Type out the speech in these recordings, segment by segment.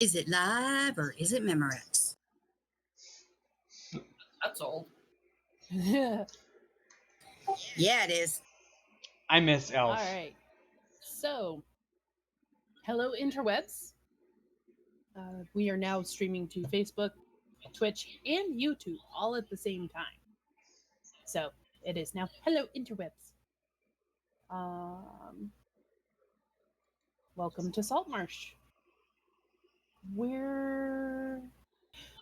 Is it live or is it Memorex? That's old. Yeah, it is. I miss Elf. All right. So, hello, interwebs. We are now streaming to Facebook, Twitch, and YouTube all at the same time. So, it is now hello, interwebs. Welcome to Saltmarsh.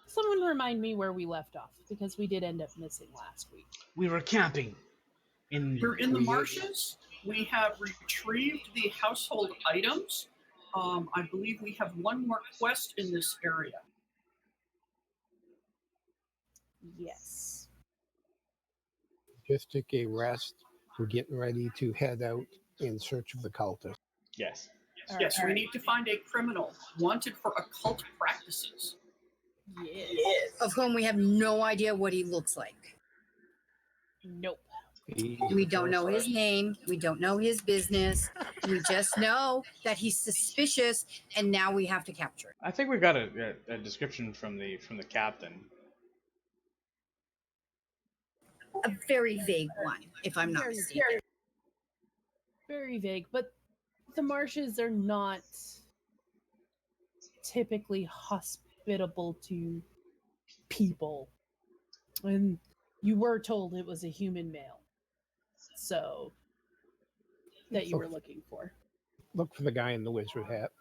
Someone remind me where we left off, because we did end up missing last week. We were camping. We're in the marshes. We have retrieved the household items. I believe we have one more quest in this area. Yes. Just took a rest. We're getting ready to head out in search of the cultists. Yes. Yes, we need to find a criminal wanted for occult practices. Yes. Of whom we have no idea what he looks like. Nope. We don't know his name. We don't know his business. We just know that he's suspicious, and now we have to capture him. I think we got a description from the captain. A very vague one, if I'm not mistaken. Very vague, but the marshes are not typically hospitable to people. And you were told it was a human male. So, that you were looking for. Look for the guy in the wizard hat.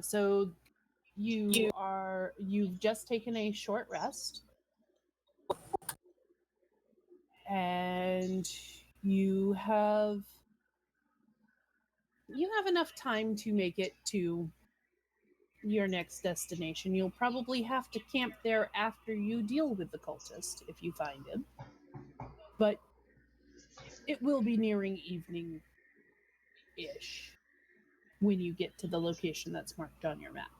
So you've just taken a short rest, and you have enough time to make it to your next destination. You'll probably have to camp there after you deal with the cultist if you find him, but it will be nearing evening-ish when you get to the location that's marked on your map.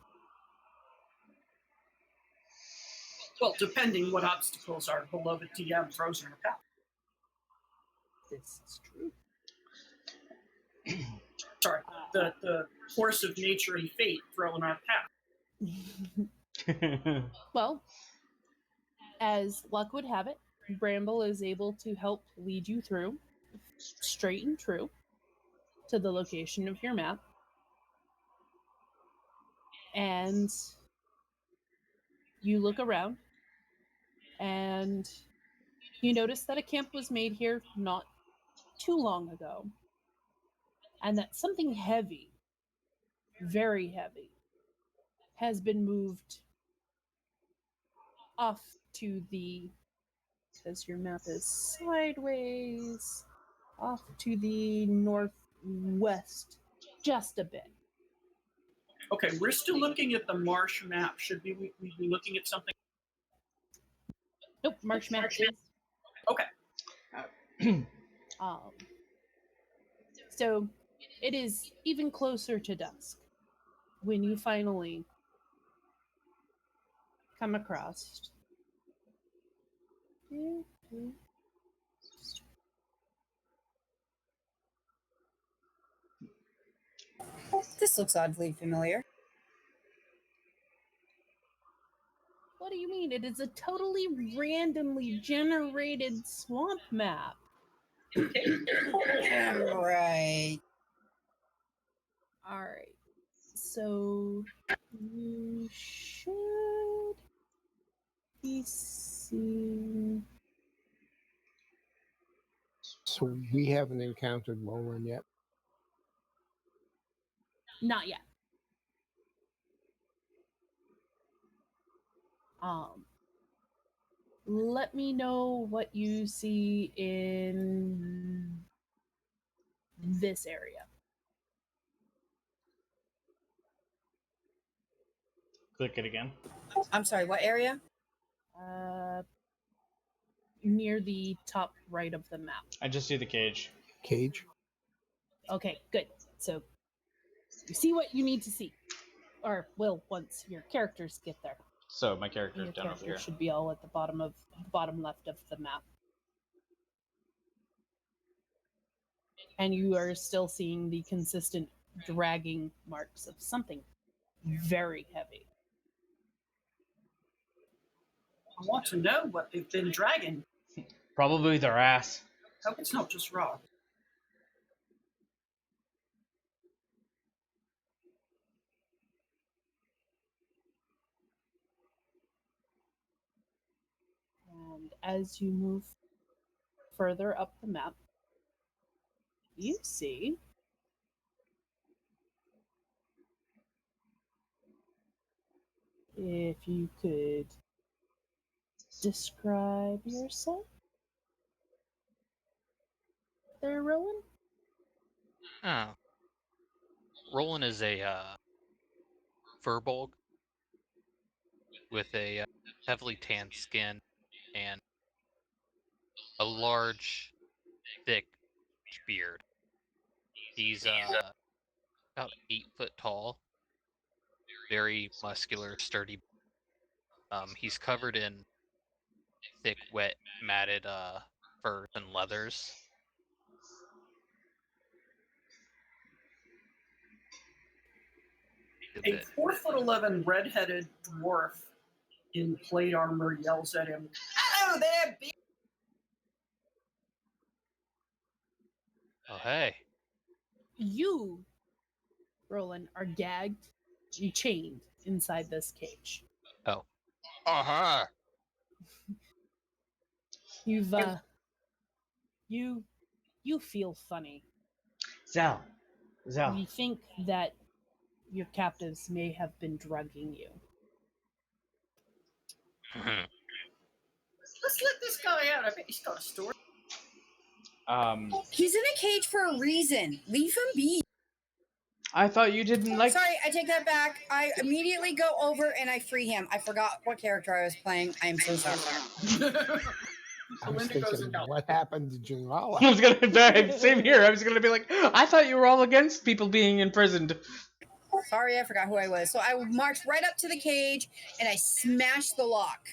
Well, depending what obstacles our beloved DM throws in our path. This is true. Sorry, the force of nature and fate throw in our path. Well, as luck would have it, Bramble is able to help lead you through, straight and true, to the location of your map. And you look around, and you notice that a camp was made here not too long ago, and that something heavy, very heavy, has been moved off to the, because your map is sideways, off to the northwest just a bit. Okay, we're still looking at the marsh map. Should we be looking at something? Nope, marsh map is. Okay. So it is even closer to dusk when you finally come across. This looks oddly familiar. What do you mean? It is a totally randomly generated swamp map. Right. Alright. So you should be seeing. So we haven't encountered Roland yet. Not yet. Let me know what you see in this area. Click it again. I'm sorry, what area? Near the top right of the map. I just see the cage. Cage? Okay, good. So you see what you need to see. Or will once your characters get there. So my character's Your down over here. character should be all at the bottom left of the map. And you are still seeing the consistent dragging marks of something very heavy. I want to know what they've been dragging. Probably their ass. Hope it's not just rock. And as you move further up the map, you see if you could describe yourself there, Rowan. Oh. Roland is a furbolg with a heavily tanned skin and a large, thick beard. He's about 8 foot tall, very muscular, sturdy. He's covered in thick, wet, matted furs and leathers. A 4'11" redheaded dwarf in plate armor yells at him, "Hello there, bitch!" Oh, hey. You, Roland, are gagged and chained inside this cage. Oh. Uh-huh. You've you feel funny. Zal. You think that your captives may have been drugging you. Let's let this guy out. I bet he's got a story. He's in a cage for a reason. Leave him be. I thought you didn't like. Sorry, I take that back. I immediately go over and I free him. I forgot what character I was playing. I am so sorry. I was Belinda goes thinking, and what happened to Janrala? I was gonna same here. I was gonna be like, I thought you were all against people being imprisoned. Sorry, I forgot who I was. So I marched right up to the cage and I smashed the lock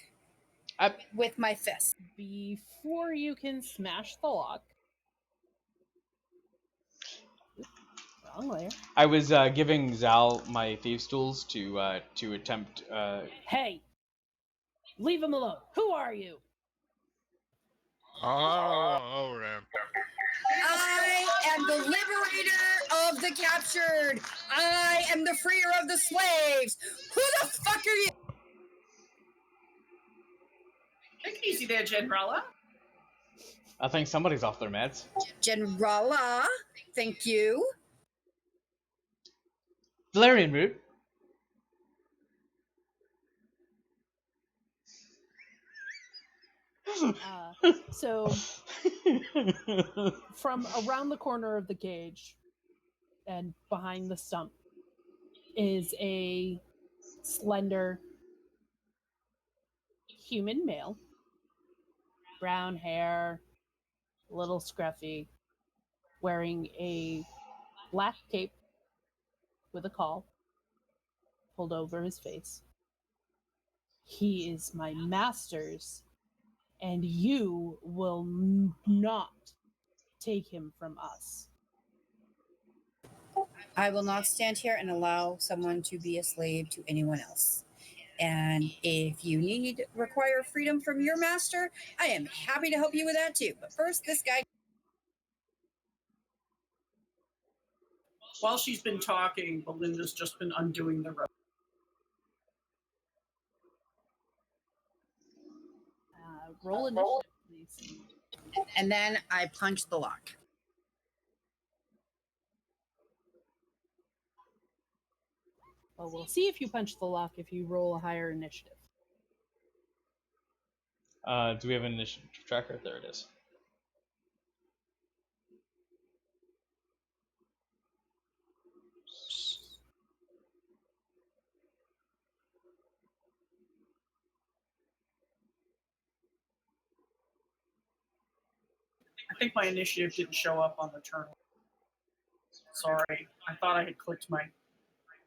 with my fist. Before you can smash the lock, wrong layer. I was giving Zal my thieves' tools to attempt. Hey, leave him alone. Who are you? Oh, man. I am the liberator of the captured. I am the freer of the slaves. Who the fuck are you? Take it easy there, Generala. I think somebody's off their meds. Generala, thank you. Valerian root. So from around the corner of the cage and behind the stump is a slender human male, brown hair, a little scruffy, wearing a black cape with a caul pulled over his face. He is my master's, and you will not take him from us. I will not stand here and allow someone to be a slave to anyone else. And if you require freedom from your master, I am happy to help you with that too. But first, this guy. While she's been talking, Belinda's just been undoing the rope. Roll initiative, please. And then I punch the lock. Well, we'll see if you punch the lock if you roll a higher initiative. Do we have an initiative tracker? There it is. I think my initiative didn't show up on the turn. Sorry, I thought I had clicked my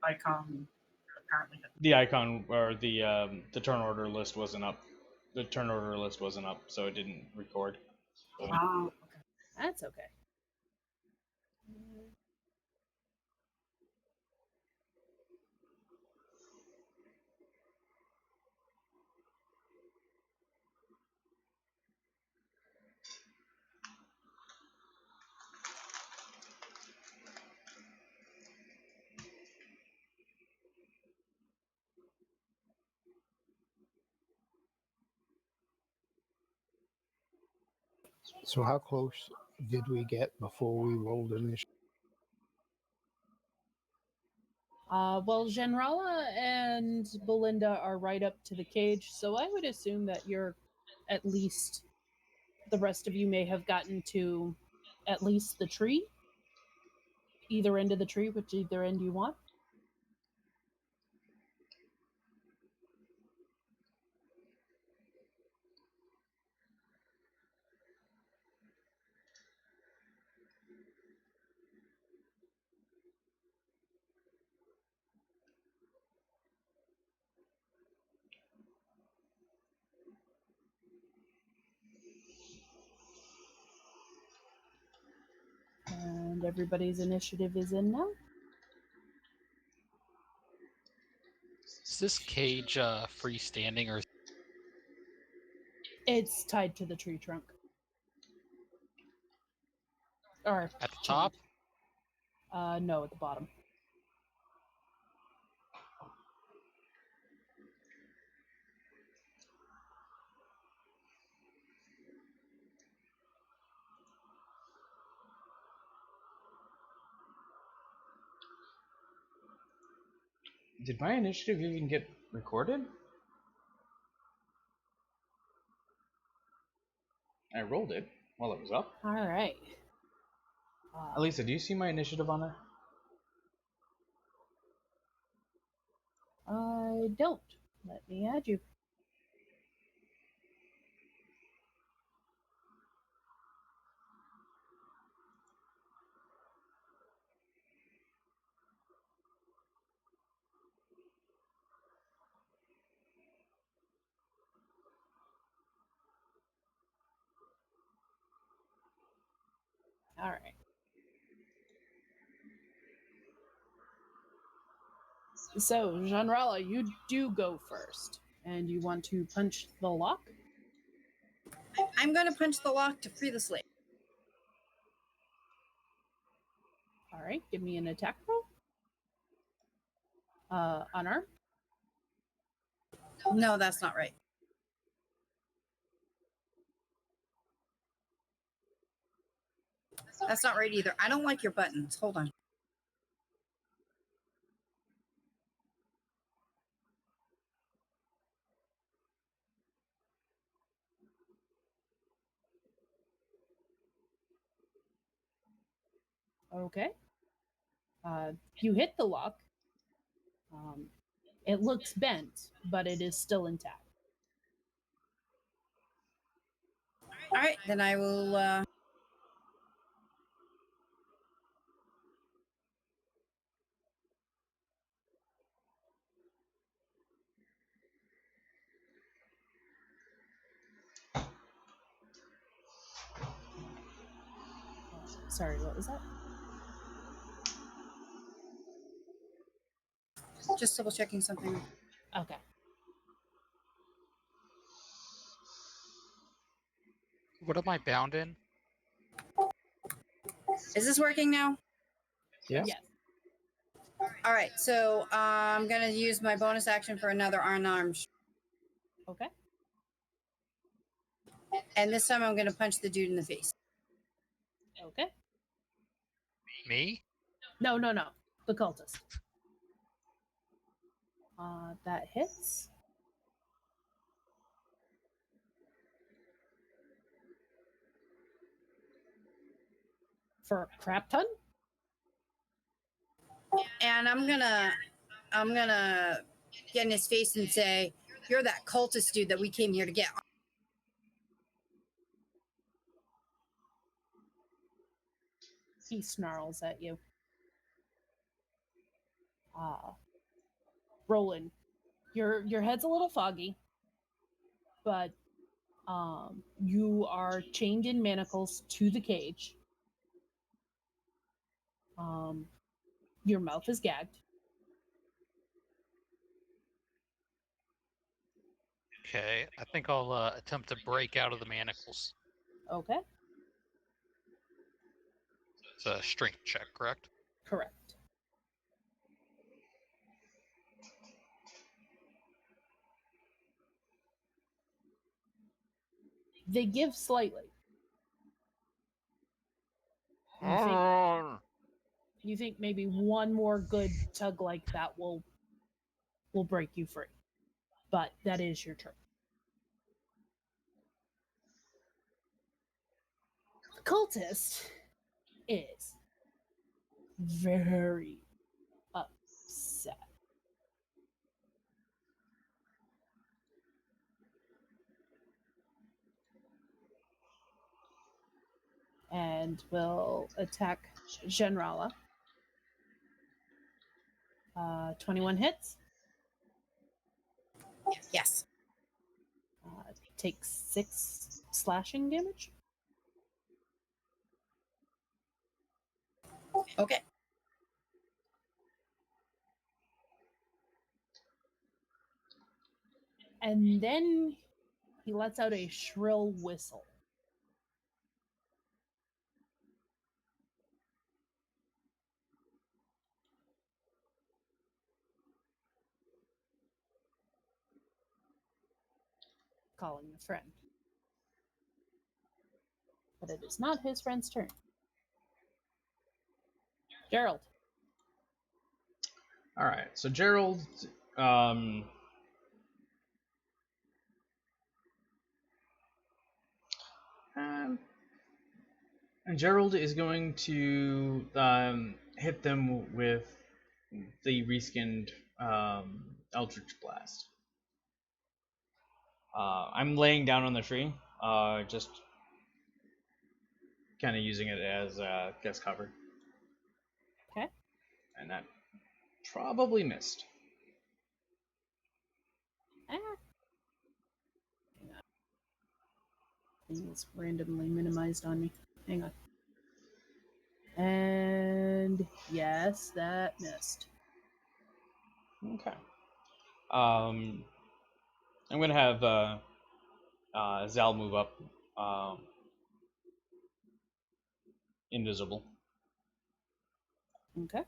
icon. Apparently, The icon or the turn order list wasn't up. The turn order list wasn't up, so it didn't record. okay. That's okay. So how close did we get before we rolled initiative? Well, Genrala and Belinda are right up to the cage, so I would assume that you're at least the rest of you may have gotten to at least the tree. Either end of the tree, which either end you want. And everybody's initiative is in now. Is this cage freestanding or It's tied to the tree trunk. Or at the chained. top? No, at the bottom. Did my initiative even get recorded? I rolled it while it was up. All right. Elisa, do you see my initiative on there? I don't. Let me add you. All right. So, Genrala, you do go first. And you want to punch the lock? I'm going to punch the lock to free the slave. All right, give me an attack roll. Unarmed. No, that's not right. That's not right either. I don't like your buttons. Hold on. Okay. You hit the lock. It looks bent, but it is still intact. All right, then I will. Sorry, what was that? Just double checking something. Okay. What am I bound in? Is this working now? Yeah. Yes. All right, so I'm going to use my bonus action for another unarmed. Okay. And this time I'm going to punch the dude in the face. Okay. Me? No. The cultist. That hits. For a crap ton? And I'm going to get in his face and say, "You're that cultist dude that we came here to get." He snarls at you. Roland, your head's a little foggy, but you are chained in manacles to the cage. Your mouth is gagged. Okay, I think I'll attempt to break out of the manacles. Okay. It's a strength check, correct? Correct. They give slightly. You think maybe one more good tug like that will break you free. But that is your turn. The cultist is very upset. And will attack Genrala. 21 hits. Yes. Takes 6 slashing damage. Okay. And then he lets out a shrill whistle. Calling a friend. But it is not his friend's turn. Gerald. All right, so Gerald, and Gerald is going to hit them with the reskinned Eldritch Blast. I'm laying down on the tree, just kind of using it as guest cover. Okay. And that probably missed. Things randomly minimized on me. Hang on. And yes, that missed. Okay. I'm gonna have Zal move up, invisible. Okay.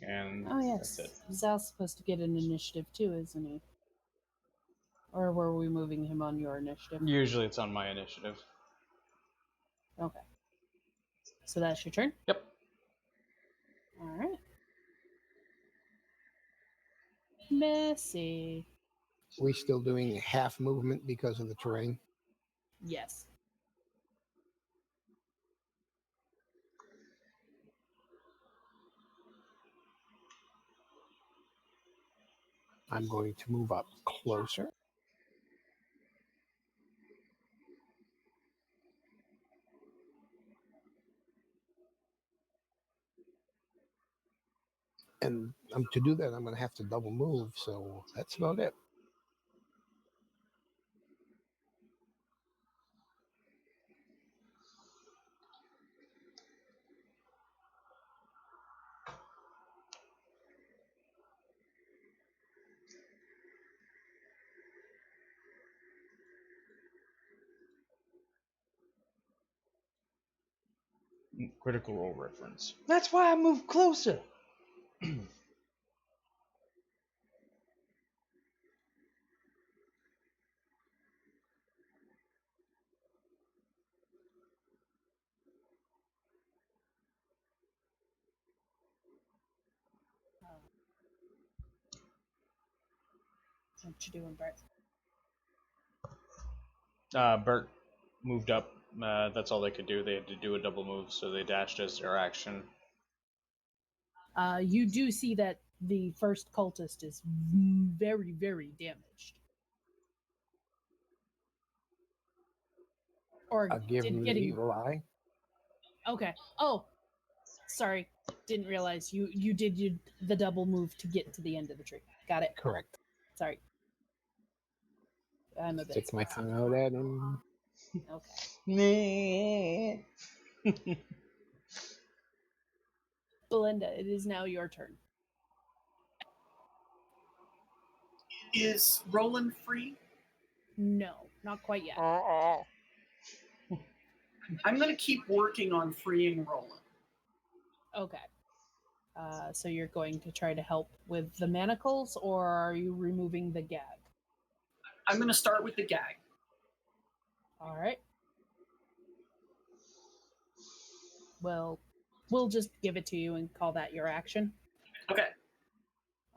And Oh yes. that's it. Zal's supposed to get an initiative too, isn't he? Or were we moving him on your initiative? Usually it's on my initiative. Okay. So that's your turn? Yep. Alright. Messy. We still doing half movement because of the terrain? Yes. I'm going to move up closer. And to do that, I'm going to have to double move. So that's about it. Critical Role reference. That's why I moved closer. What you doing, Bert? Bert moved up. That's all they could do. They had to do a double move, so they dashed as their action. You do see that the first cultist is very, very damaged. Or I'll give him the evil eye. Okay. Oh, sorry. Didn't realize you did the double move to get to the end of the tree. Got it. Correct. Sorry. I'm a bit. Stick my tongue out at him. Okay. Belinda, it is now your turn. Is Roland free? No, not quite yet. I'm going to keep working on freeing Roland. Okay. So you're going to try to help with the manacles, or are you removing the gag? I'm going to start with the gag. All right. Well, we'll just give it to you and call that your action. Okay.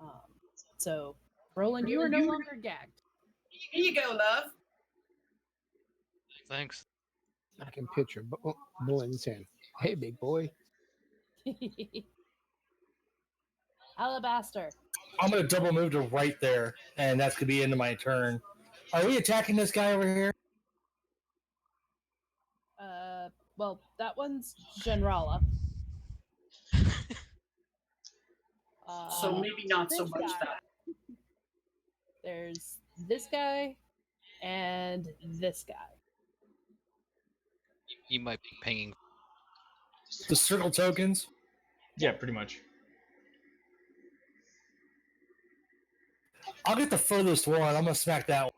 Um, so, Roland, you are no longer gagged. Here you go, love. Thanks. I can picture Bullen saying, "Hey, big boy." Alabaster. I'm gonna double move to right there, and that's gonna be into my turn. Are we attacking this guy over here? Well, that one's Genrala. So maybe not so this much guy. that. There's this guy and this guy. You might be pinging. The circle tokens. Yeah, pretty much. I'll get the furthest one. I'm gonna smack that one.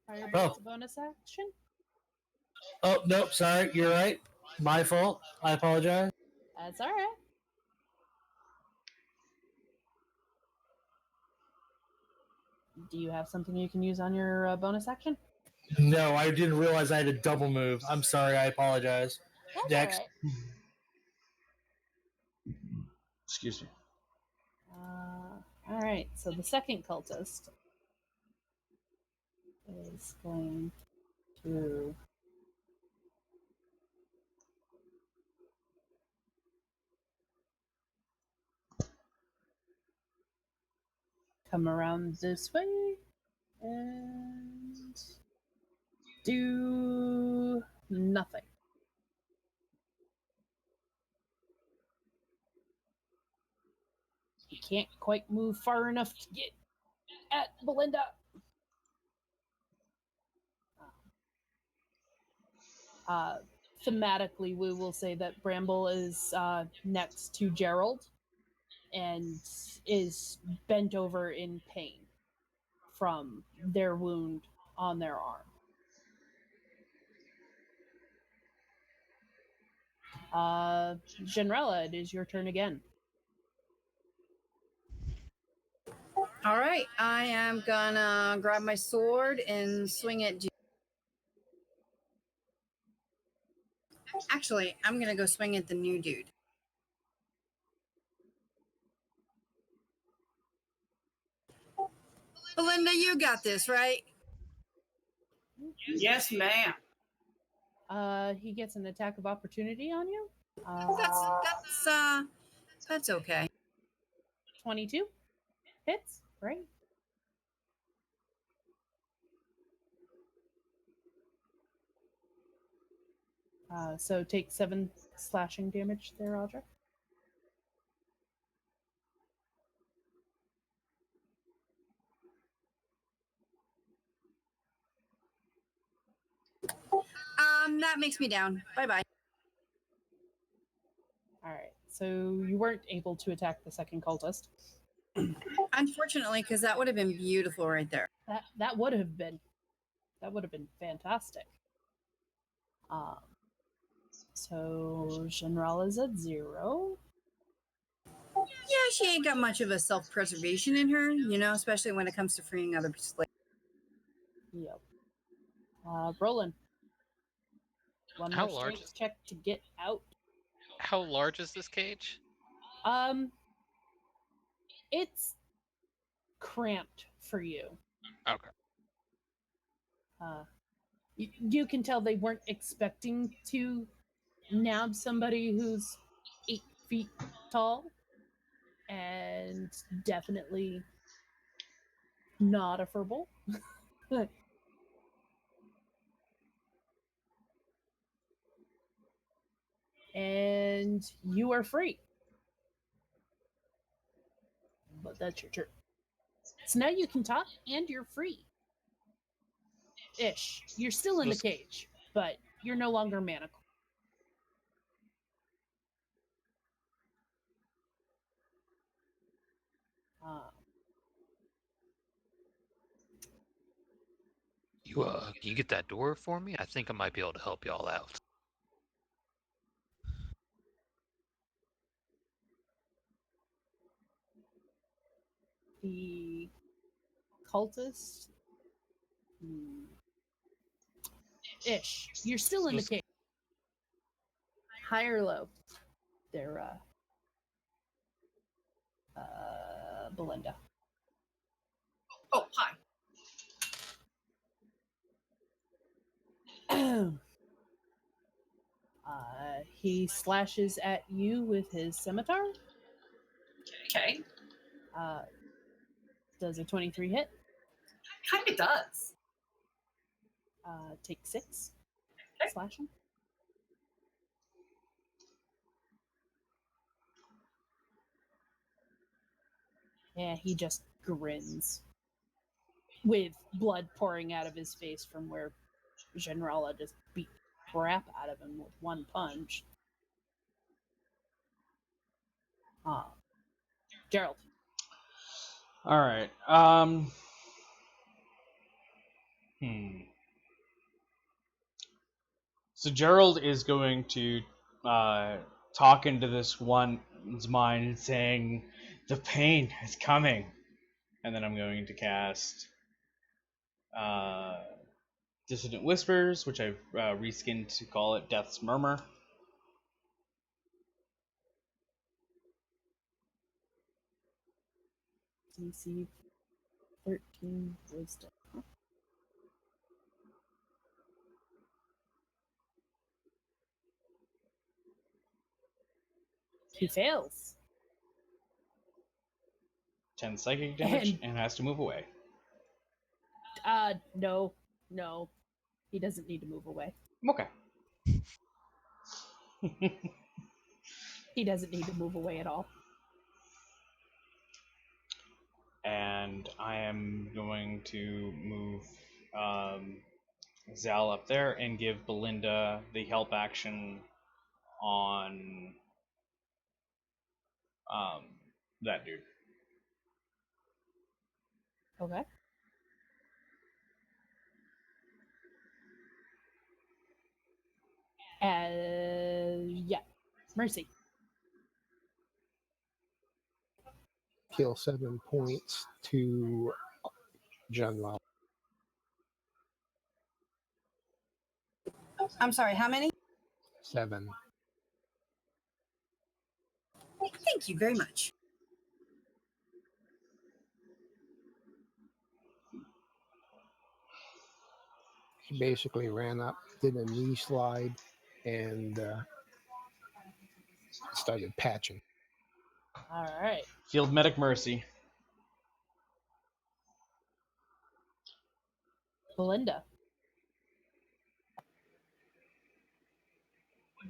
Firebolt's a bonus action? Oh nope, sorry, you're right. My fault. I apologize. That's all right. Do you have something you can use on your bonus action? No, I didn't realize I had a double move. I'm sorry. I apologize. That's Next. all right. Excuse me. All right. So the second cultist is going to come around this way and do nothing. He can't quite move far enough to get at Belinda. Thematically, we will say that Bramble is next to Gerald and is bent over in pain from their wound on their arm. Genrella, it is your turn again. All right, I am gonna grab my sword and swing it. Actually, I'm gonna go swing at the new dude. Belinda, you got this, right? Yes, ma'am. He gets an attack of opportunity on you. That's okay. 22 hits, right? So take 7 slashing damage there, Audra. That makes me down. Bye bye. All right. So you weren't able to attack the second cultist. Unfortunately, because that would have been beautiful right there. That would have been fantastic. So General is at 0. Yeah, she ain't got much of a self-preservation in her, especially when it comes to freeing other slaves. Yep. Roland. One How more large strength check to get out. How large is this cage? It's cramped for you. Okay. You can tell they weren't expecting to nab somebody who's 8 feet tall, and definitely not a furball. And you are free. But that's your turn. So now you can talk and you're free. Ish. You're still in the cage, but you're no longer manacled. Can you get that door for me? I think I might be able to help y'all out. The cultist. Ish. You're still in the cave. High or low? They're Belinda. Oh, hi. He slashes at you with his scimitar. Okay. Does a 23 hit? Kind of does. Take 6. Okay. Slash him. Yeah, he just grins with blood pouring out of his face from where Generala just beat crap out of him with one punch. Gerald. All right. So Gerald is going to talk into this one's mind, saying, "The pain is coming," and then I'm going to cast Dissonant Whispers, which I've reskinned to call it Death's Murmur. DC 13 wisdom. He fails. 10 psychic damage and has to move away. No. He doesn't need to move away. Okay. He doesn't need to move away at all. And I am going to move Zal up there and give Belinda the help action on that dude. Okay. Yeah. Mercy. Kill 7 points to General. I'm sorry, how many? 7. Thank you very much. He basically ran up, did a knee slide, and started patching. All right. Field Medic Mercy. Belinda.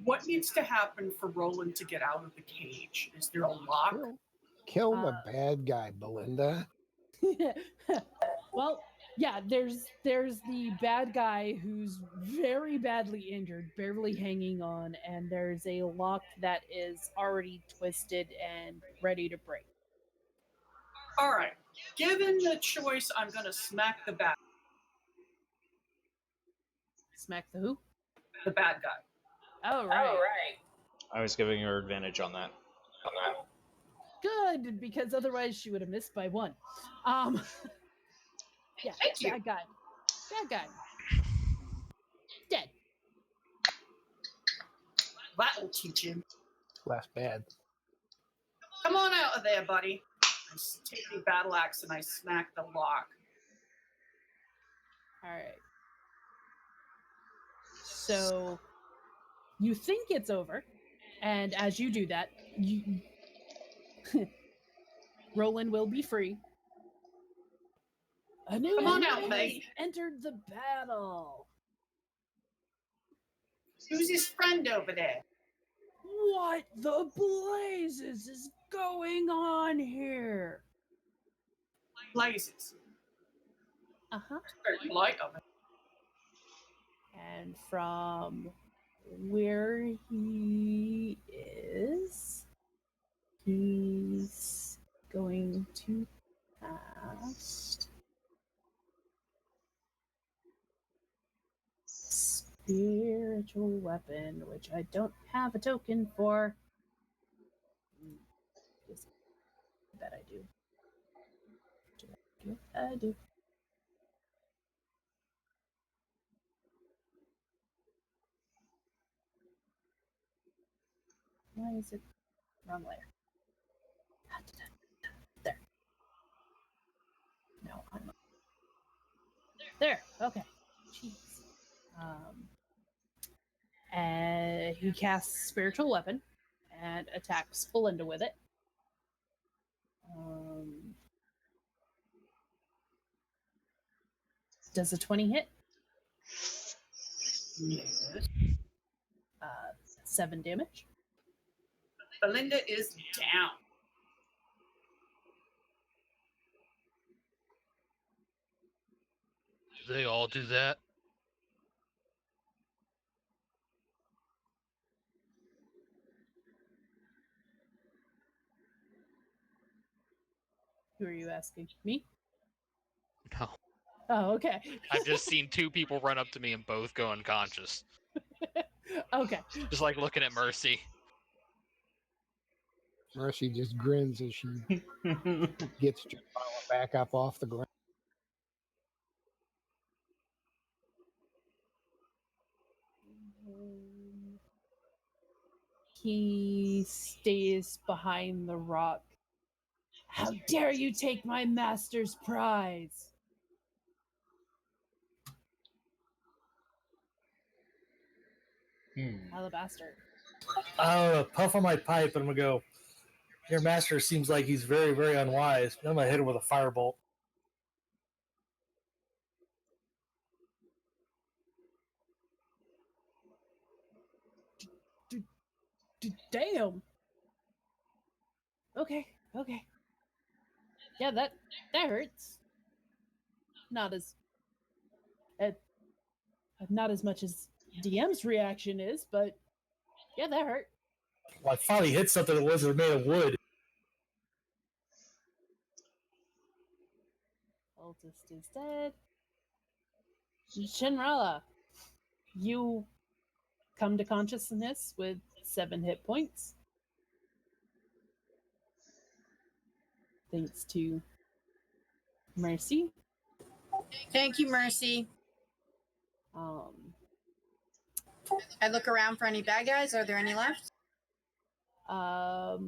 What needs to happen for Roland to get out of the cage? Is there a lock? Kill the bad guy, Belinda. Well, yeah, there's the bad guy who's very badly injured, barely hanging on, and there's a lock that is already twisted and ready to break. All right. Given the choice, I'm going to smack the bad Smack the who? guy. Oh, right. I was giving her advantage on that. Good, because otherwise she would have missed by 1. Yeah, Thank you. bad guy. Dead. That'll teach him. Last bad. Come on out of there, buddy. I take the battle axe and I smack the lock. All right. So you think it's over, and as you do that, Roland will be free. A new Come on enemy out, mate. has entered the battle. Who's his friend over there? What the blazes is going on here? Blazes. Uh-huh. Very polite of him. And from where he is, he's going to cast Spiritual weapon, which I don't have a token for. Yes, I bet I do. I do. Why is it wrong layer? There. No, I'm not. There. Okay. Jeez. And he casts spiritual weapon and attacks Belinda with it. Does a 20 hit? Yes. 7 damage. Belinda is down. Do they all do that? Who are you asking? Me? No. Oh, okay. I've just seen 2 people run up to me and both go unconscious. Okay. Just like looking at Mercy. Mercy just grins as she gets Jamala back up off the ground. He stays behind the rock. How dare you take my master's prize? Alabaster. Puff on my pipe, and I'm gonna go. Your master seems like he's very, very unwise. I'm gonna hit him with a firebolt. Damn. Okay. Yeah, that hurts. Not as not as much as DM's reaction is, but yeah, that hurt. Well, I finally hit something that wasn't made of wood. Cultist is dead. Shinrala, you come to consciousness with 7 hit points. Thanks to Mercy. Thank you, Mercy. I look around for any bad guys. Are there any left? Rock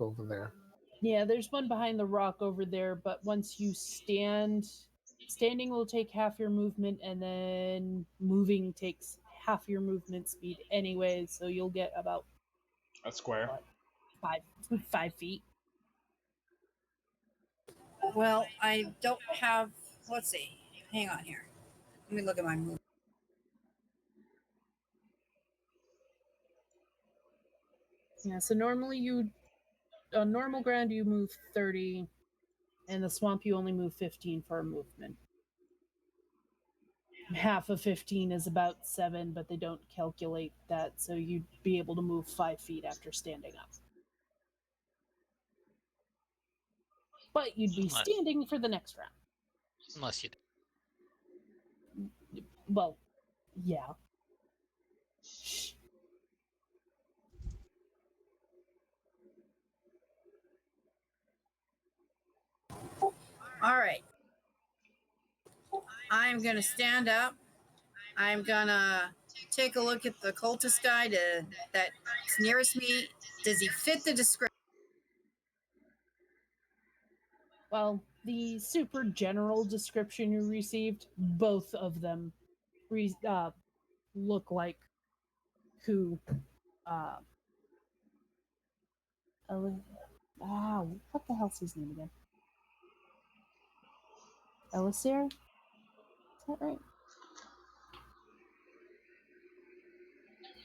over there. Yeah, there's one behind the rock over there, but once you standing will take half your movement, and then moving takes half your movement speed anyway, so you'll get about A square. what, 5 feet. Well, I don't have. Let's see. Hang on here. Let me look at my move. Yeah, so normally on normal ground you move 30, and the swamp you only move 15 for a movement. Half of 15 is about 7, but they don't calculate that, so you'd be able to move 5 feet after standing up. But you'd be standing for the next round. Unless you do. Well, yeah. All right. I'm going to stand up. I'm going to take a look at the cultist guy that's nearest me. Does he fit the description? Well, the super general description you received, both of them look like who what the hell's his name again? Elisir? Is that right?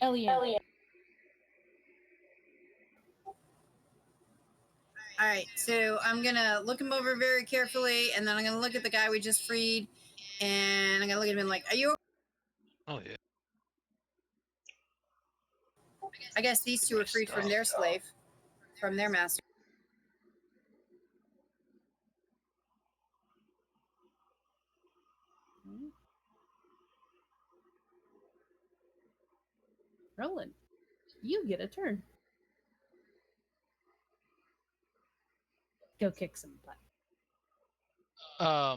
Elian. All right, so I'm going to look him over very carefully, and then I'm going to look at the guy we just freed, and I'm going to look at him like, are you? Oh, yeah. I guess these two were freed from their slave, from their master. Roland, you get a turn. Go kick some butt. I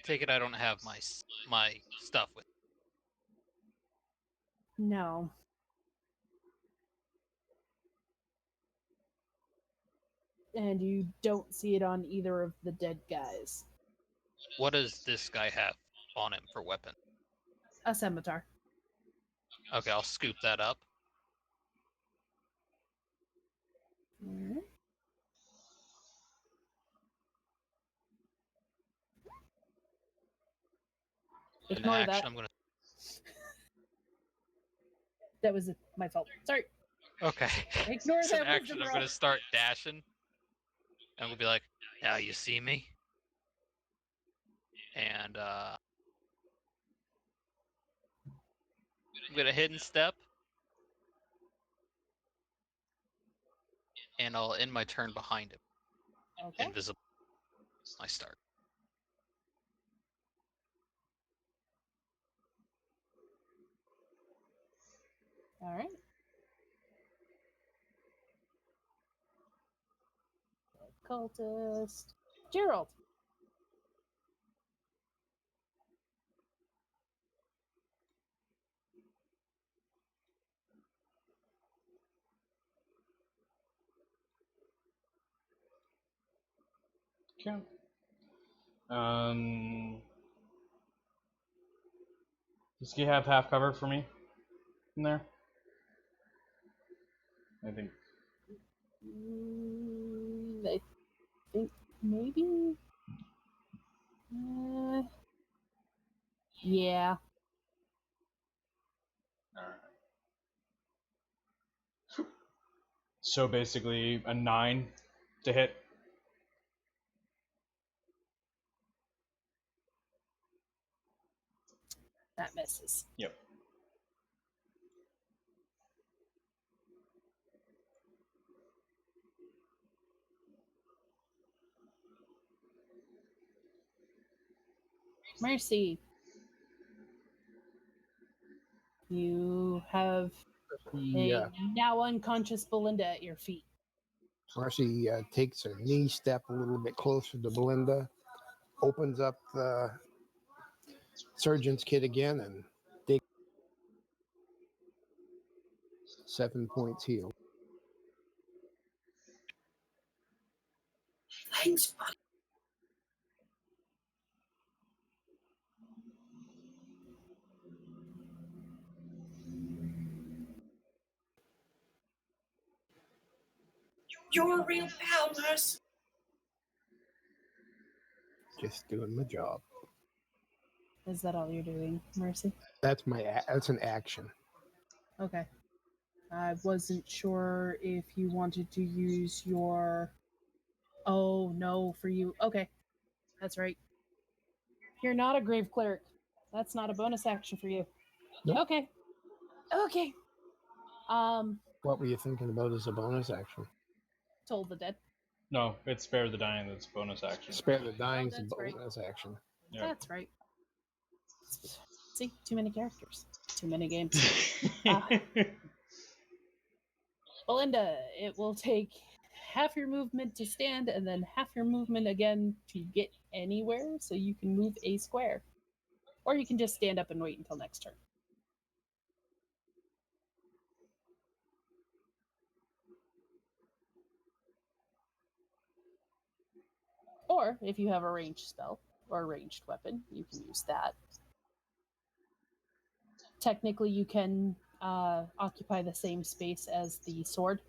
take it I don't have my stuff with. No. And you don't see it on either of the dead guys. What does this guy have on him for weapon? A scimitar. Okay, I'll scoop that up. Alright. In Ignore action, that. I'm gonna. That was my fault. Sorry. Okay. Ignore So in that action, wisdom I'm roll. gonna start dashing. I'm gonna be like, "Now you see me." And I'm gonna hidden step. And I'll end my turn behind him. Okay. Invisible. I start. Alright. Cultist. Gerald. Okay. Does you have half cover for me in there? I think. I think maybe. Yeah. Alright. So basically a 9 to hit. That misses. Yep. Mercy. You have a now unconscious Belinda at your feet. Marcy takes her knee step a little bit closer to Belinda, opens up the surgeon's kit again, and dig 7 points healed. Thanks, buddy. You're a real pal, nurse. Just doing my job. Is that all you're doing, Mercy? That's an action. Okay. I wasn't sure if you wanted to use your... Oh, no, for you. Okay. That's right. You're not a grave cleric. That's not a bonus action for you. Nope. Okay. Okay. What were you thinking about as a bonus action? Toll the dead. No, it's spare the dying. That's bonus action. Spare the dying's a that's right. bonus action. Yep. That's right. See, too many characters. Too many games. Belinda, it will take half your movement to stand and then half your movement again to get anywhere, so you can move a square. Or you can just stand up and wait until next turn. Or if you have a ranged spell or a ranged weapon, you can use that. Technically, you can occupy the same space as the sword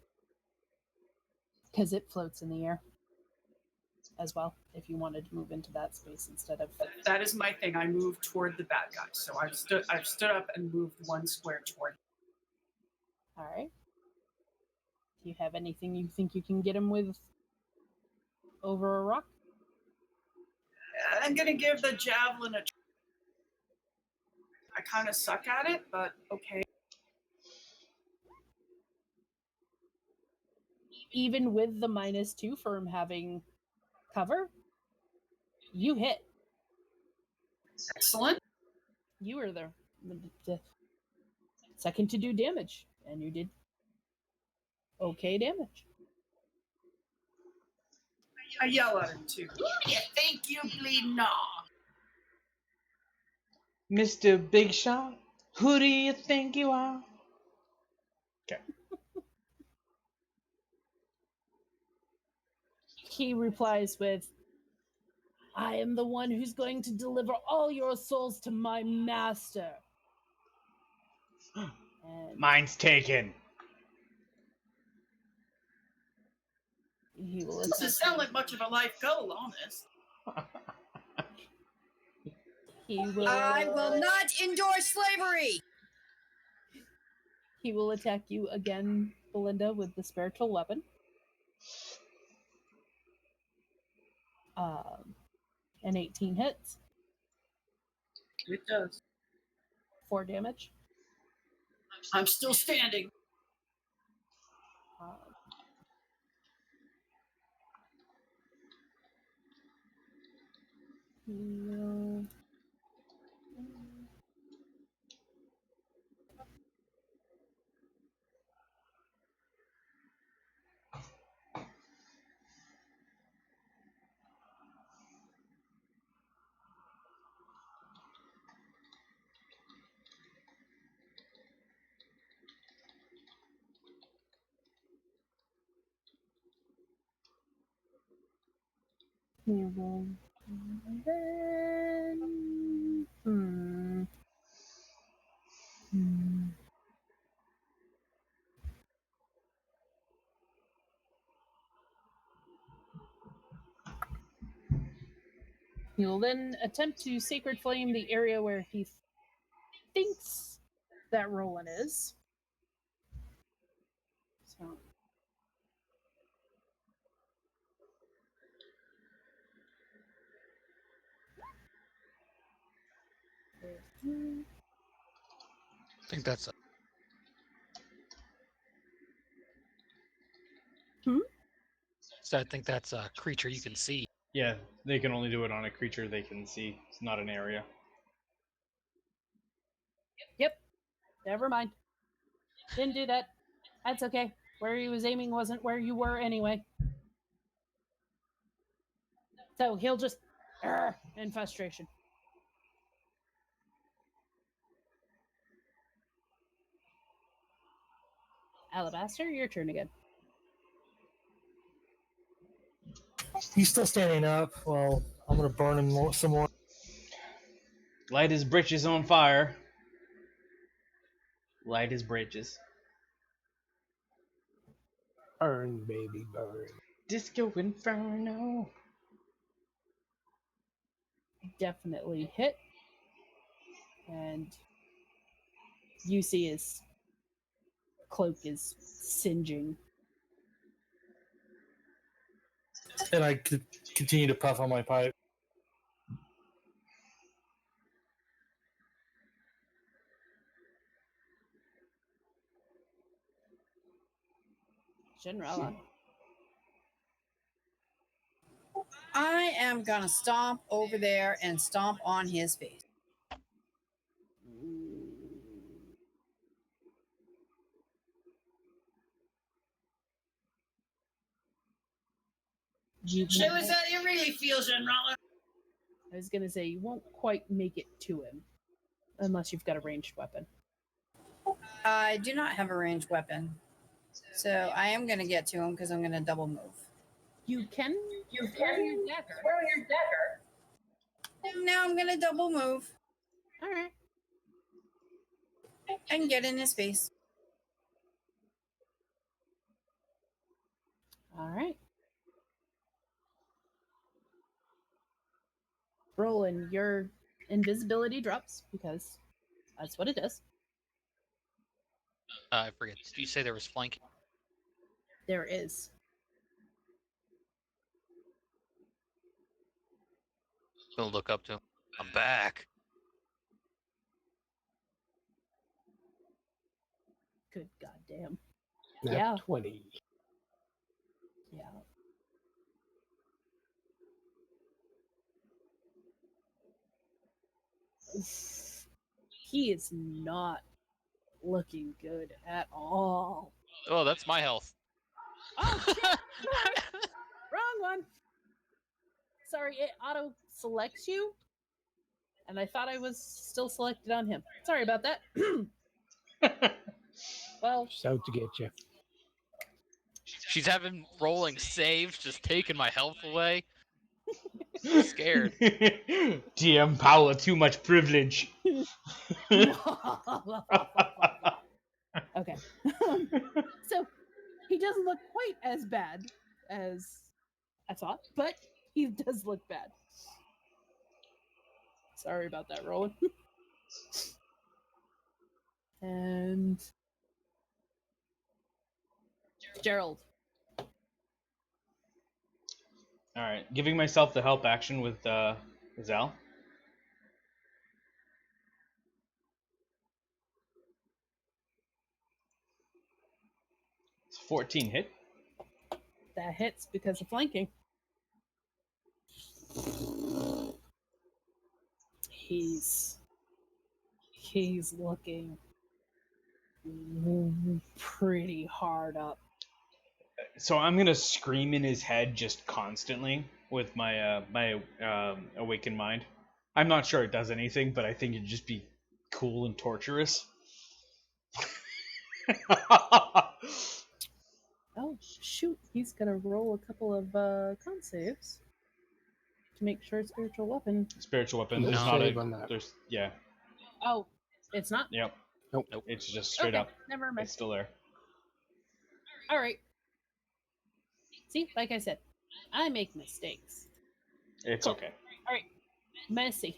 because it floats in the air as well, if you wanted to move into that space instead of... That is my thing. I move toward the bad guys. So I've stood up and moved one square toward him. All right. Do you have anything you think you can get him with over a rock? I'm gonna give the javelin a try. I kind of suck at it, but okay. Even with the -2 for him having cover, you hit. Excellent. You were the second to do damage, and you did okay damage. I yell at him too. Who do you think you bleeding on? Mr. Big Shot, who do you think you are? Okay. He replies with, I am the one who's going to deliver all your souls to my master. And Mine's taken. he will Doesn't sound like much of a life goal, honest. I will not endorse slavery. He will attack you again, Belinda, with the spiritual weapon. An 18 hits, It does. 4 damage. I'm still standing. Heal. He will. And then. He will then attempt to Sacred Flame the area where he thinks that Roland is. So. I think that's a. So I think that's a creature you can see. Yeah, they can only do it on a creature they can see. It's not an area. Yep. Never mind. Didn't do that. That's okay. Where he was aiming wasn't where you were anyway. So he'll just in frustration. Alabaster, your turn again. He's still standing up. Well, I'm gonna burn him some more. Light his britches on fire. Light his britches. Burn, baby, burn. Disco Inferno. Definitely hit. And you see his cloak is singeing. And I continue to puff on my pipe. Generella. I am gonna stomp over there and stomp on his face. So is that you really feel, General? I was gonna say you won't quite make it to him unless you've got a ranged weapon. I do not have a ranged weapon, so I am gonna get to him because I'm gonna double move. You can throw your dagger. Now I'm gonna double move All right. and get in his face. All right. Roland, your invisibility drops because that's what it does. I forget. Did you say there was flanking? There is. Gonna look up to him. I'm back. Good goddamn. Nat Yeah. 20. Yeah. He is not looking good at all. Oh, that's my health. Oh shit! Wrong one. Sorry, it auto selects you, and I thought I was still selected on him. Sorry about that. Well, Just out to get you. She's having rolling saves, just taking my health away. Scared. DM Paula, too much privilege. okay. So he doesn't look quite as bad as I thought, but he does look bad. Sorry about that, Roland. And Gerald. All right, giving myself the help action with Zal. It's 14 hit. That hits because of flanking. He's looking pretty hard up. So I'm gonna scream in his head just constantly with my awakened mind. I'm not sure it does anything, but I think it'd just be cool and torturous. Oh shoot! He's gonna roll a couple of con saves to make sure spiritual weapon. Spiritual weapon. No There's not save a. on that. There's yeah. Oh, it's not. Yep. Nope. It's just straight Okay, up. never mind. It's still there. All right. See, like I said, I make mistakes. It's Cool. okay. All right, Messy.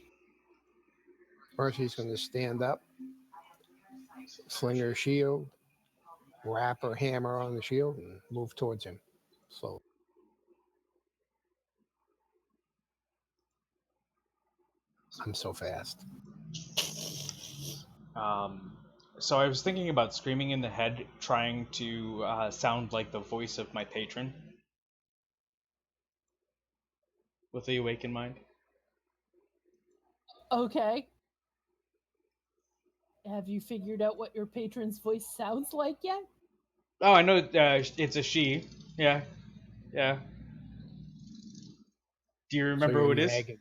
First, he's going to stand up, sling her shield, wrap her hammer on the shield, and move towards him. So I'm so fast. So I was thinking about screaming in the head, trying to sound like the voice of my patron with the awakened mind. Okay. Have you figured out what your patron's voice sounds like yet? Oh, I know it's a she. Yeah. Yeah. Do you remember so who you're it is? nagging.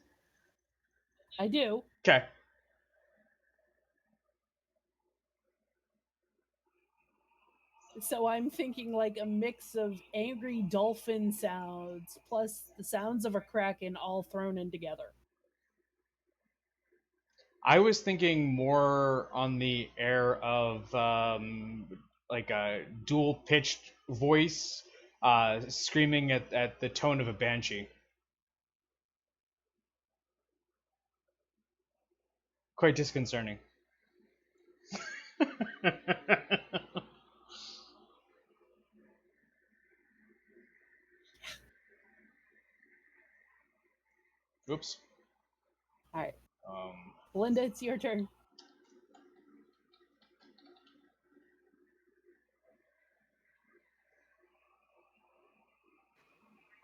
I do. Okay. So I'm thinking like a mix of angry dolphin sounds plus the sounds of a kraken all thrown in together. I was thinking more on the air of like a dual pitched voice screaming at the tone of a banshee. Quite disconcerting. Oops. All right. Um, Linda, it's your turn.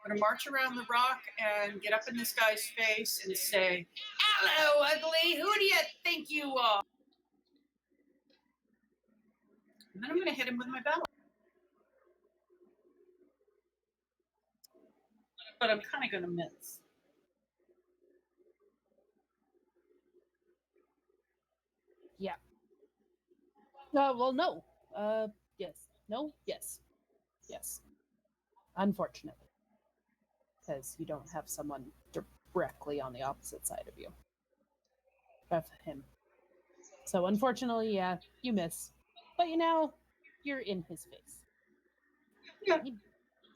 I'm going to march around the rock and get up in this guy's face and say, "Hello, ugly. Who do you think you are?" And then I'm going to hit him with my battle. But I'm kind of going to miss. Yeah. Well, no. Yes. No. Yes. Yes. Unfortunately, because you don't have someone directly on the opposite side of you. Of him. So unfortunately, yeah, you miss. But you're in his face. Yeah.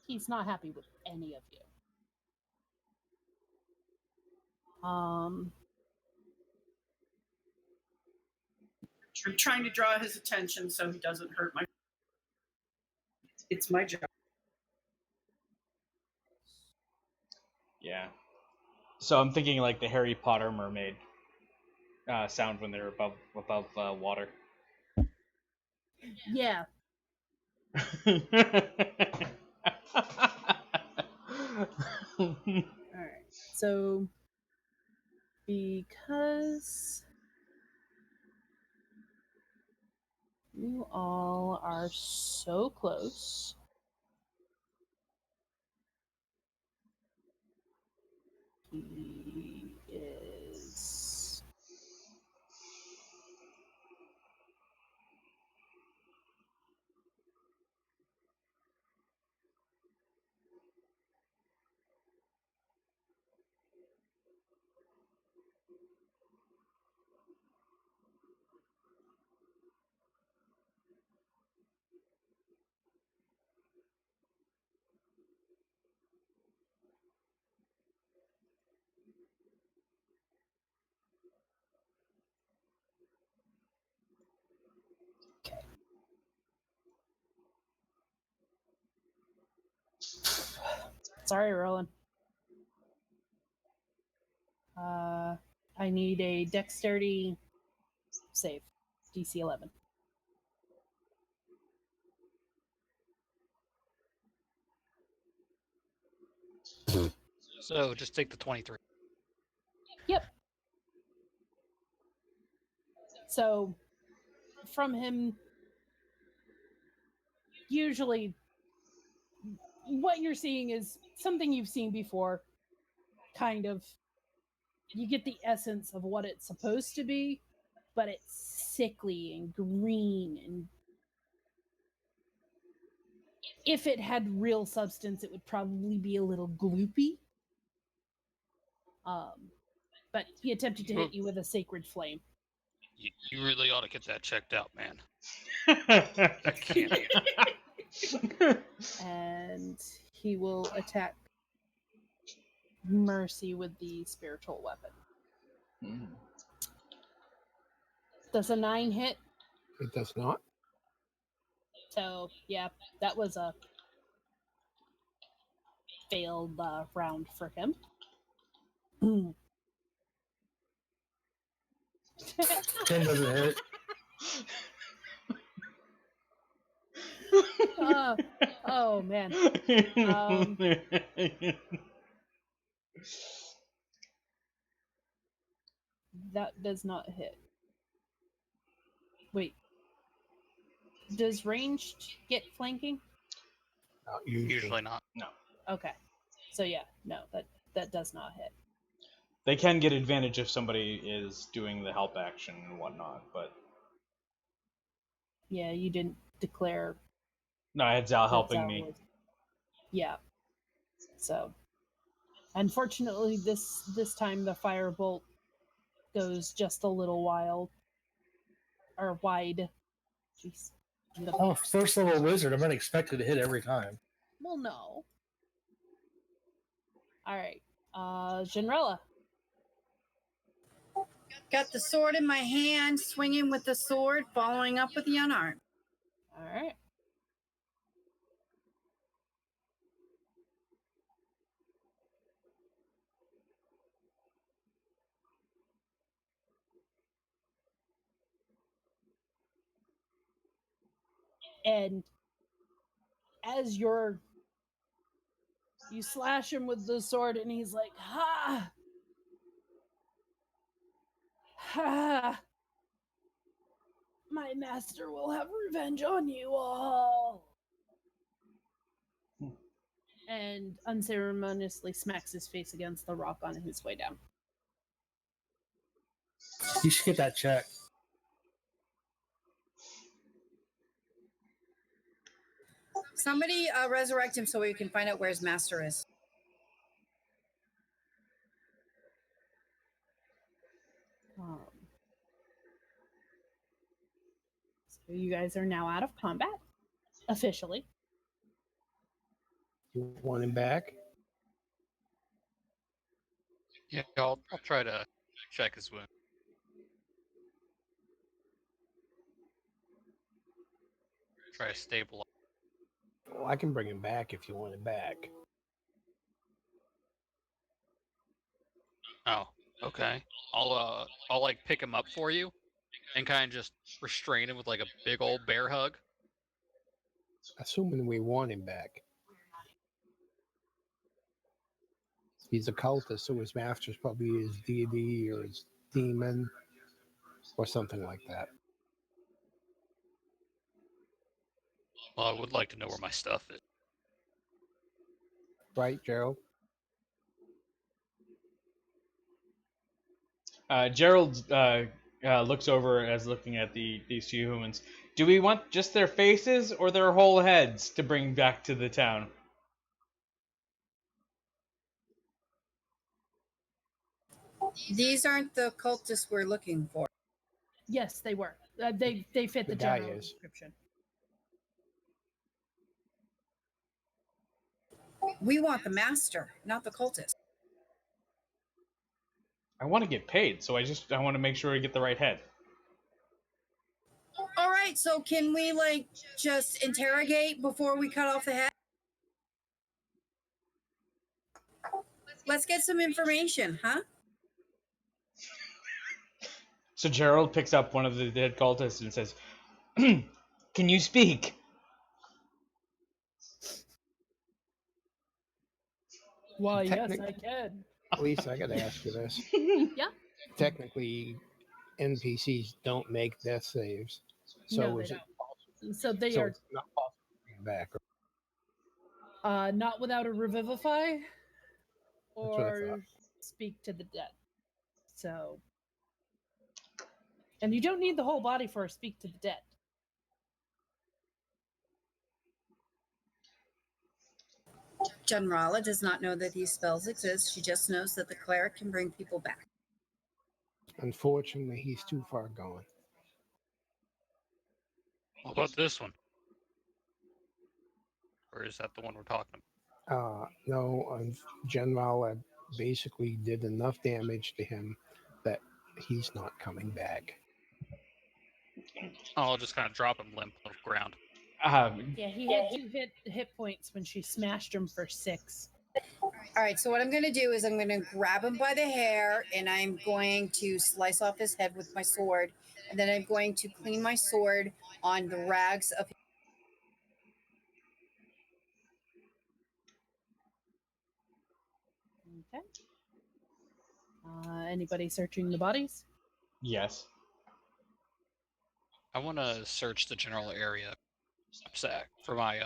He's not happy with any of you. I'm trying to draw his attention so he doesn't hurt my. It's my job. yeah. So I'm thinking like the Harry Potter mermaid sound when they're above water. Yeah. All right. So because You all are so close. He is. Sorry, Roland. I need a dexterity save. DC 11. So just take the 23. Yep. So, from him, usually what you're seeing is something you've seen before, kind of. You get the essence of what it's supposed to be, but it's sickly and green, and if it had real substance, it would probably be a little gloopy. But he attempted to hit you with a sacred flame. You really ought to get that checked out, man. That can't be. And he will attack Mercy with the spiritual weapon. Does a 9 hit? It does not. So, yeah, that was a failed round for him. 10 doesn't hit. Oh, man. That does not hit. Wait. Does ranged get flanking? Not usually. Usually not. No. Okay. So yeah, no, that does not hit. They can get advantage if somebody is doing the help action and whatnot, but Yeah, you didn't declare. no, I had Zal that helping Zal me. was- Yeah. So, unfortunately, this time the firebolt goes just a little wild or wide. Jeez. I'm a first level wizard. I'm not expected to hit every time. Well, no. All right, Genrella. Got the sword in my hand, swinging with the sword, following up with the unarmed. All right. And as you slash him with the sword, and he's like, "Ha! Ha! My master will have revenge on you all." And unceremoniously smacks his face against the rock on his way down. You should get that checked. Somebody resurrect him so we can find out where his master is. So you guys are now out of combat, officially. You want him back? Yeah, I'll try to check his wound. Try to stabilize. Well, I can bring him back if you want him back. Oh, okay. I'll like pick him up for you, and kind of just restrain him with like a big old bear hug. Assuming we want him back. He's a cultist, so his master's probably his deity or his demon or something like that. Well, I would like to know where my stuff is. Right, Gerald? Gerald looks over as looking at these two humans. Do we want just their faces or their whole heads to bring back to the town? These aren't the cultists we're looking for. Yes, they were. They fit The the guy general is. description. We want the master, not the cultist. I want to get paid, so I want to make sure I get the right head. All right, so can we just interrogate before we cut off the head? Let's get some information, huh? So Gerald picks up one of the dead cultists and says, "Can you speak?" Why, yes, Technic- I can. Lisa, I got to ask you this. Yeah. Technically, NPCs don't make death saves. So No, they is it don't. So they so are it's not possible to bring back? not without a revivify That's what I or thought. speak to the dead. So, and you don't need the whole body for a speak to the dead. Generala does not know that these spells exist. She just knows that the cleric can bring people back. Unfortunately, he's too far gone. What about this one? Or is that the one we're talking about? No, General basically did enough damage to him that he's not coming back. Oh, I'll just kind of drop him limp on the ground. Yeah, he had 2 hit points when she smashed him for 6. All right, so what I'm going to do is I'm going to grab him by the hair and I'm going to slice off his head with my sword. And then I'm going to clean my sword on the rags of. Okay. Anybody searching the bodies? Yes. I want to search the general area sack for my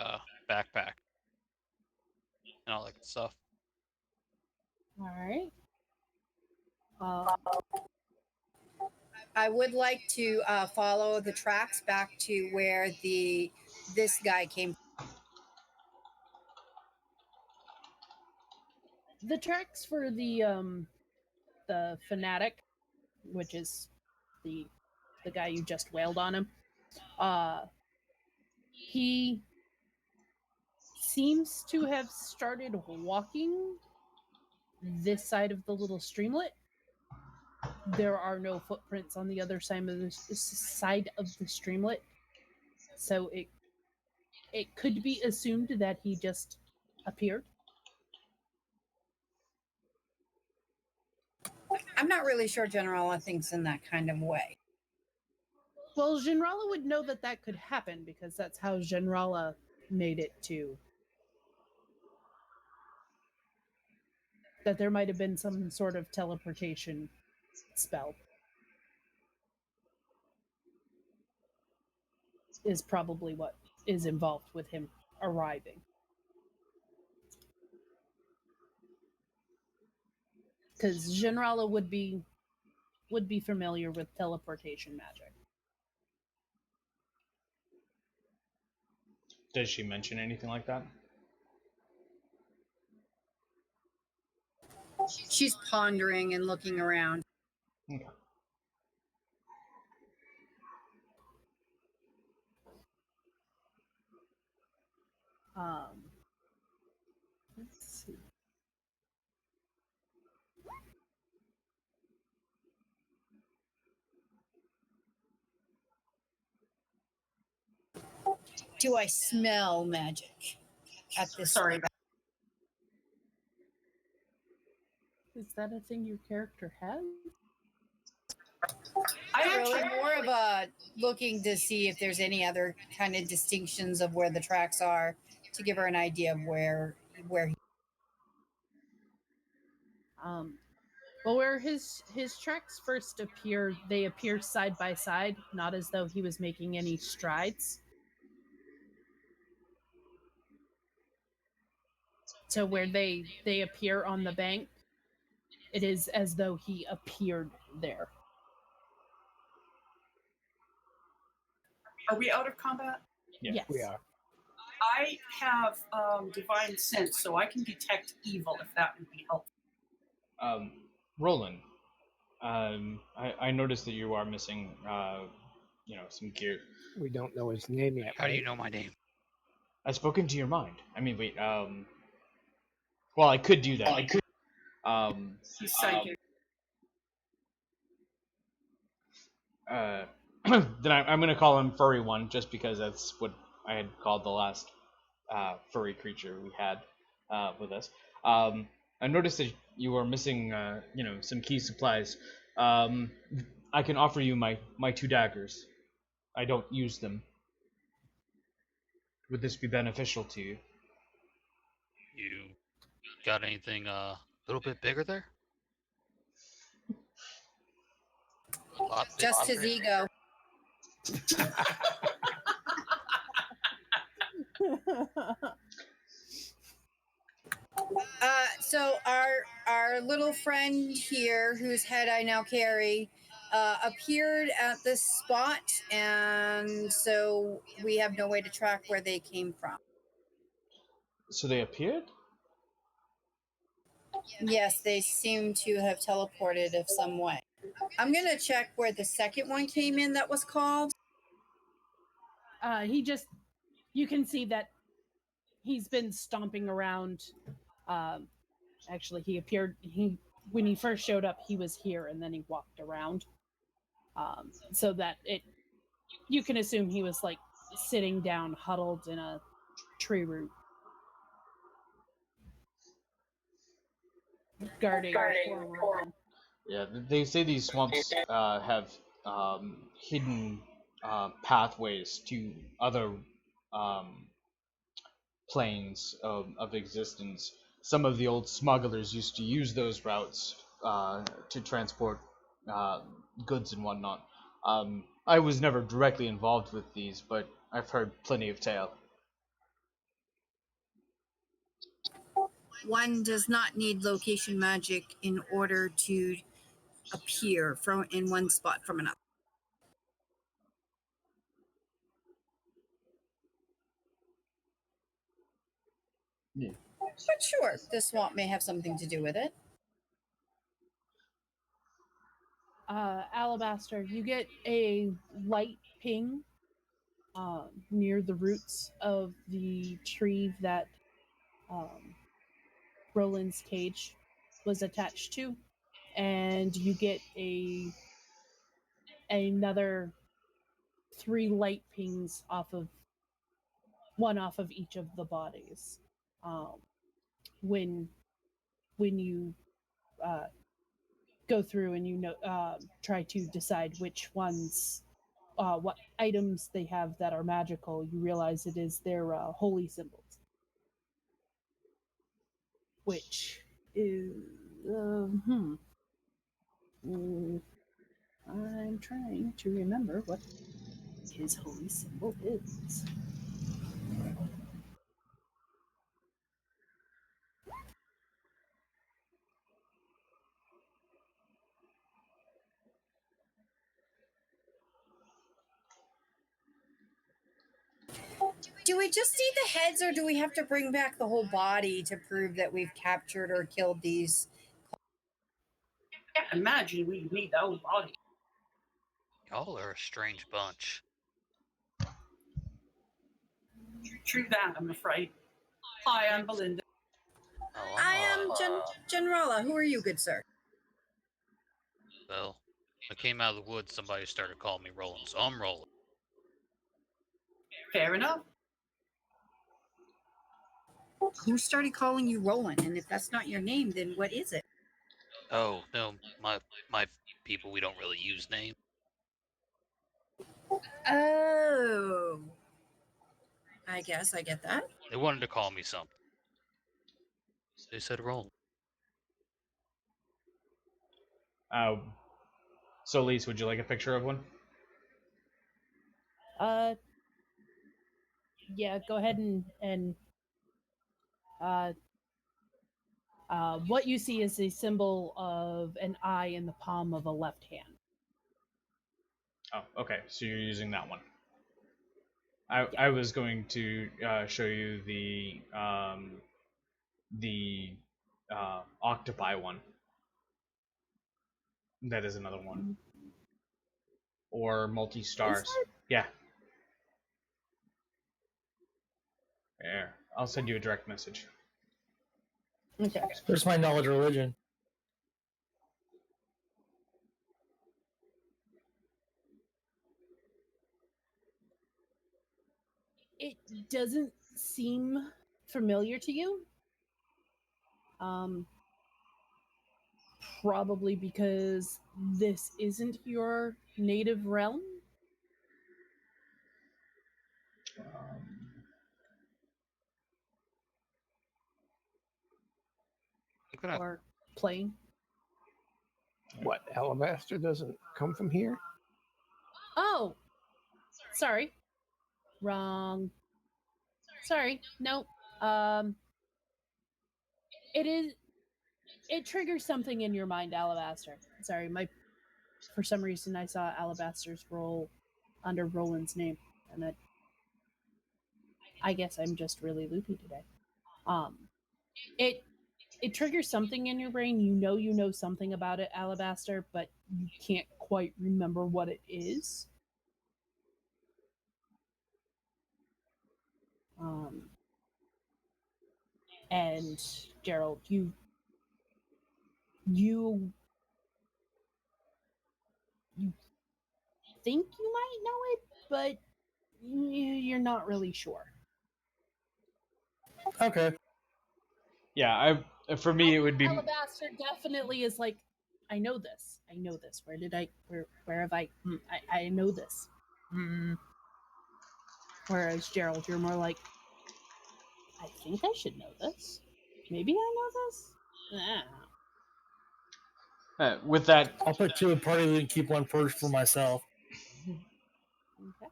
backpack and all that good stuff. All right. I would like to follow the tracks back to where this guy came from. The tracks for the fanatic, which is the guy you just wailed on him. He seems to have started walking this side of the little streamlet. There are no footprints on the other side of the streamlet, so it could be assumed that he just appeared. I'm not really sure Generala thinks in that kind of way. Well, Genrala would know that that could happen because that's how Genrala made it to. That there might have been some sort of teleportation spell. Is probably what is involved with him arriving. Because Genrala would be familiar with teleportation magic. Does she mention anything like that? She's pondering and looking around. Okay. Let's see. Do I smell magic at this? Sorry. Is that a thing your character has? I Really actually more of a looking to see if there's any other kind of distinctions of where the tracks are to give her an idea of where he. Well, where his tracks first appear, they appear side by side, not as though he was making any strides. to where they appear on the bank, it is as though he appeared there. Are we out of combat? Yeah. Yes. We are. I have divine sense, so I can detect evil if that would be helpful. Roland, I noticed that you are missing, some gear. We don't know his name yet. How do you right? know my name? I've spoken to your mind. I mean, wait. Well, I could do that. He's psychic. Then I'm gonna call him Furry One, just because that's what I had called the last furry creature we had with us. I noticed that you were missing, some key supplies. I can offer you my 2 daggers. I don't use them. Would this be beneficial to you? You got anything a little bit bigger there? A lot Just his bigger? ego. So our little friend here, whose head I now carry, appeared at this spot, and so we have no way to track where they came from. So they appeared? Yes, they seem to have teleported of some way. I'm gonna check where the second one came in that was called. You can see that he's been stomping around. Actually, when he first showed up, he was here, and then he walked around. So that you can assume he was like sitting down, huddled in a tree root, guarding former. Yeah, they say these swamps have hidden pathways to other um, planes of existence. Some of the old smugglers used to use those routes to transport uh, goods and whatnot. I was never directly involved with these, but I've heard plenty of tale. One does not need location magic in order to appear from in one spot from another. Yeah. But sure, the swamp may have something to do with it. Alabaster, you get a light ping near the roots of the tree that Roland's cage was attached to, and you get another 3 light pings off of each of the bodies. When you go through and try to decide which ones, what items they have that are magical, you realize it is their holy symbols, which is I'm trying to remember what his holy symbol is. Do we just need the heads, or do we have to bring back the whole body to prove that we've captured or killed these? I can't imagine we need the whole body. Y'all are a strange bunch. True that, I'm afraid. Hi, I'm Belinda. Oh, I am Generala. Who are you, good sir? well, I came out of the woods, somebody started calling me Roland, so I'm Roland. Fair enough. Who started calling you Roland? And if that's not your name, then what is it? Oh, no, my people, we don't really use names. Oh. I guess I get that. They wanted to call me something. They said Roland. So, Lise, would you like a picture of one? Yeah, go ahead and What you see is a symbol of an eye in the palm of a left hand. Oh, okay. So you're using that one. I was going to show you the octopi one. That is another one. Or multi-stars. Yeah. There. I'll send you a direct message. Okay. There's my knowledge of religion. It doesn't seem familiar to you. Probably because this isn't your native realm. I'm gonna. Or plane. What, alabaster doesn't come from here? Oh, sorry, wrong. Sorry, no. It is. It triggers something in your mind, Alabaster. Sorry, for some reason I saw Alabaster's roll under Roland's name, and I guess I'm just really loopy today. It triggers something in your brain. You know something about it, Alabaster, but you can't quite remember what it is. And Gerald, you think you might know it, but you're not really sure. Okay. Yeah, for me it would be Alabaster definitely is like, I know this. Where have I know this. Whereas Gerald, you're more like, I think I should know this. Maybe I know this? with that. I'll put two in party loot and keep one first for myself. Okay.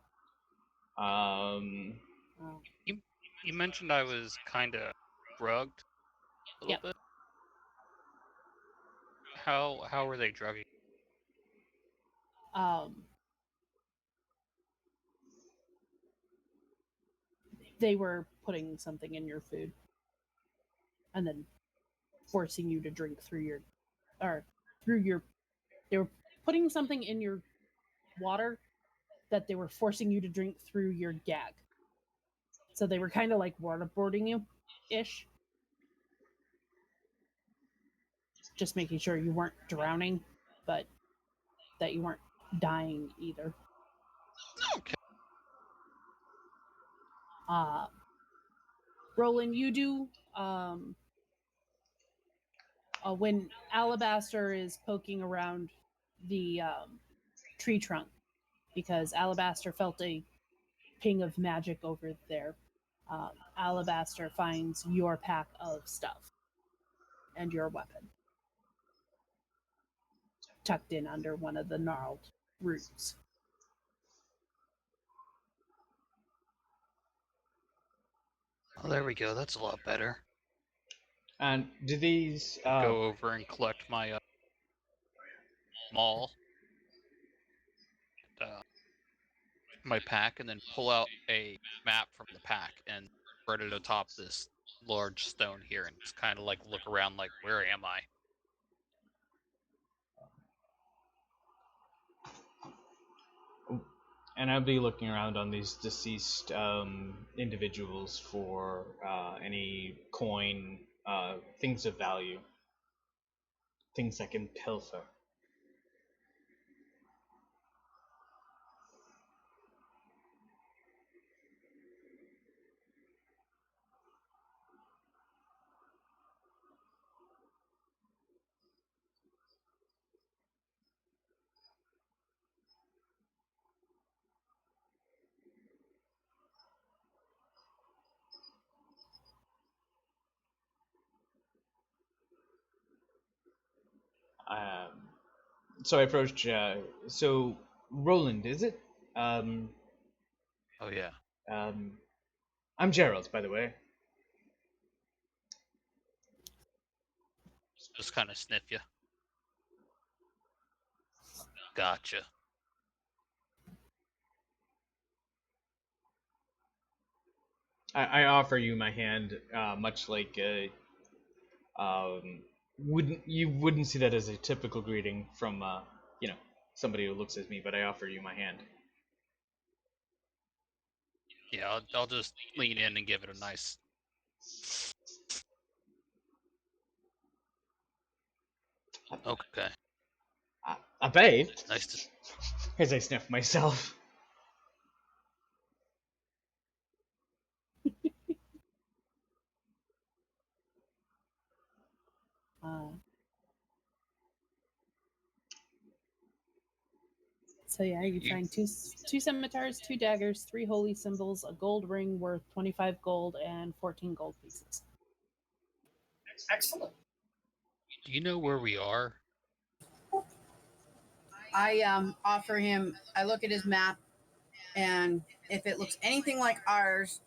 You mentioned I was kind of drugged a little bit. How were they drugging? They were putting something in your food and then forcing you to drink they were putting something in your water that they were forcing you to drink through your gag. So they were kind of like waterboarding you ish. Just making sure you weren't drowning, but that you weren't dying either. Okay. Roland, you do when Alabaster is poking around the tree trunk, because Alabaster felt a ping of magic over there. Alabaster finds your pack of stuff and your weapon tucked in under one of the gnarled roots. Oh, there we go. That's a lot better. And do these go over and collect my maul, my pack, and then pull out a map from the pack and spread it atop this large stone here, and just kind of like look around, like, where am I? And I'll be looking around on these deceased individuals for any coin, things of value, things that can pilfer. So I approached. So Roland, is it? Oh yeah. I'm Gerald, by the way. just kind of sniff you. Gotcha. I offer you my hand, much like wouldn't see that as a typical greeting from somebody who looks at me, but I offer you my hand. Yeah, I'll just lean in and give it a nice. Okay. I bet. Nice to. As I sniff myself. Uh, so yeah, you find two scimitars, 2 daggers, 3 holy symbols, a gold ring worth 25 gold, and 14 gold pieces. Excellent. Do you know where we are? I offer him. I look at his map, and if it looks anything like ours,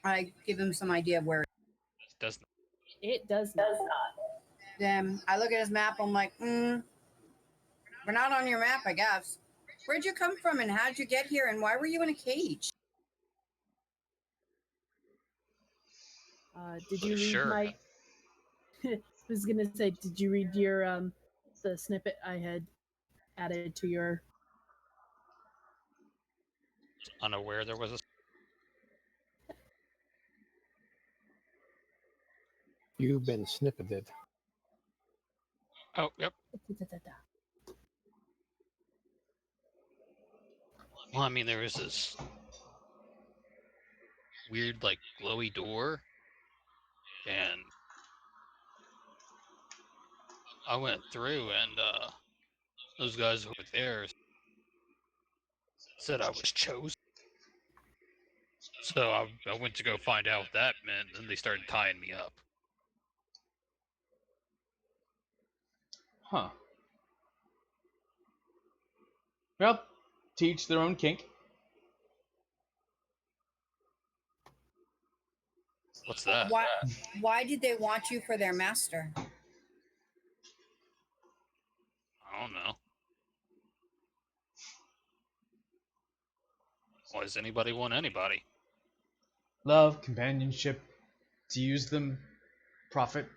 I give him some idea of where. It doesn't. It does not. Then I look at his map. I'm like, we're not on your map, I guess. Where'd you come from, and how'd you get here, and why were you in a cage? Did you read Sure. my? I was gonna say, did you read your the snippet I had added to your? Unaware there was a. You've been snippeted. Oh, yep. Well, I mean, there was this weird, like, glowy door, and I went through, and those guys over there said I was chosen. So I went to go find out what that meant, and they started tying me up. Huh. Well, to each their own kink. What's that? Why did they want you for their master? I don't know. Why does anybody want anybody? Love, companionship, to use them, profit.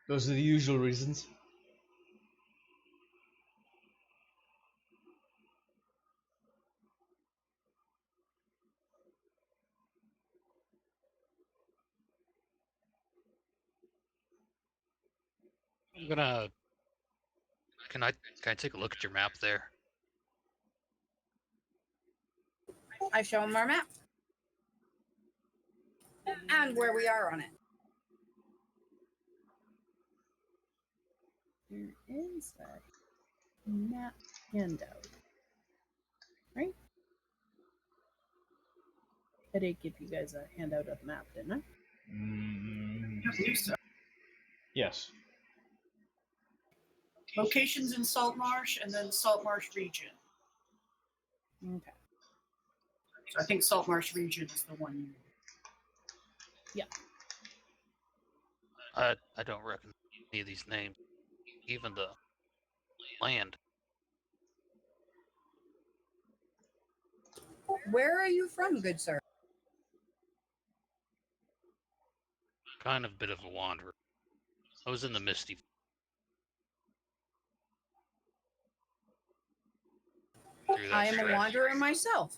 Those are the usual reasons. I'm gonna. Can I take a look at your map there? I show him our map and where we are on it. Where is that map handout? Right? I did give you guys a handout of the map, didn't I? I believe so. Yes. Locations in Saltmarsh and then Saltmarsh region. Okay. So I think Saltmarsh region is the one. I don't recognize any of these names, even the land. Where are you from, good sir? Kind of a bit of a wanderer. I was in the Misty. I am a wanderer myself.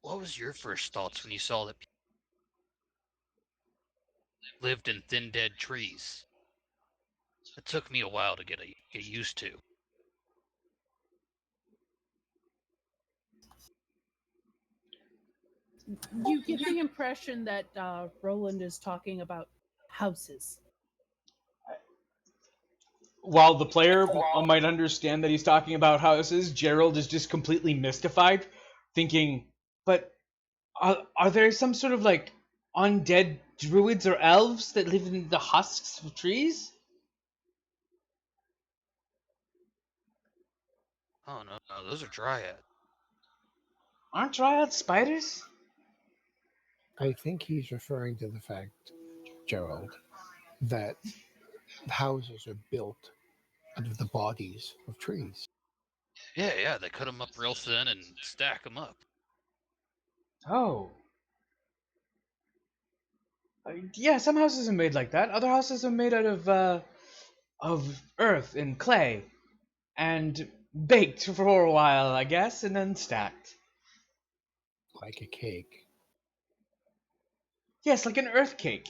What was your first thoughts when you saw that people lived in thin, dead trees? It took me a while to get used to. You get the impression that Roland is talking about houses. While the player might understand that he's talking about houses, Gerald is just completely mystified, thinking, but are there some sort of like undead druids or elves that live in the husks of trees? Oh no, those are dryads. Aren't dryads spiders? I think he's referring to the fact Gerald, that houses are built out of the bodies of trees. Yeah, they cut them up real thin and stack them up. Oh. Yeah, some houses are made like that. Other houses are made out of earth and clay, and baked for a while, I guess, and then stacked. Like a cake. Yes, like an earth cake.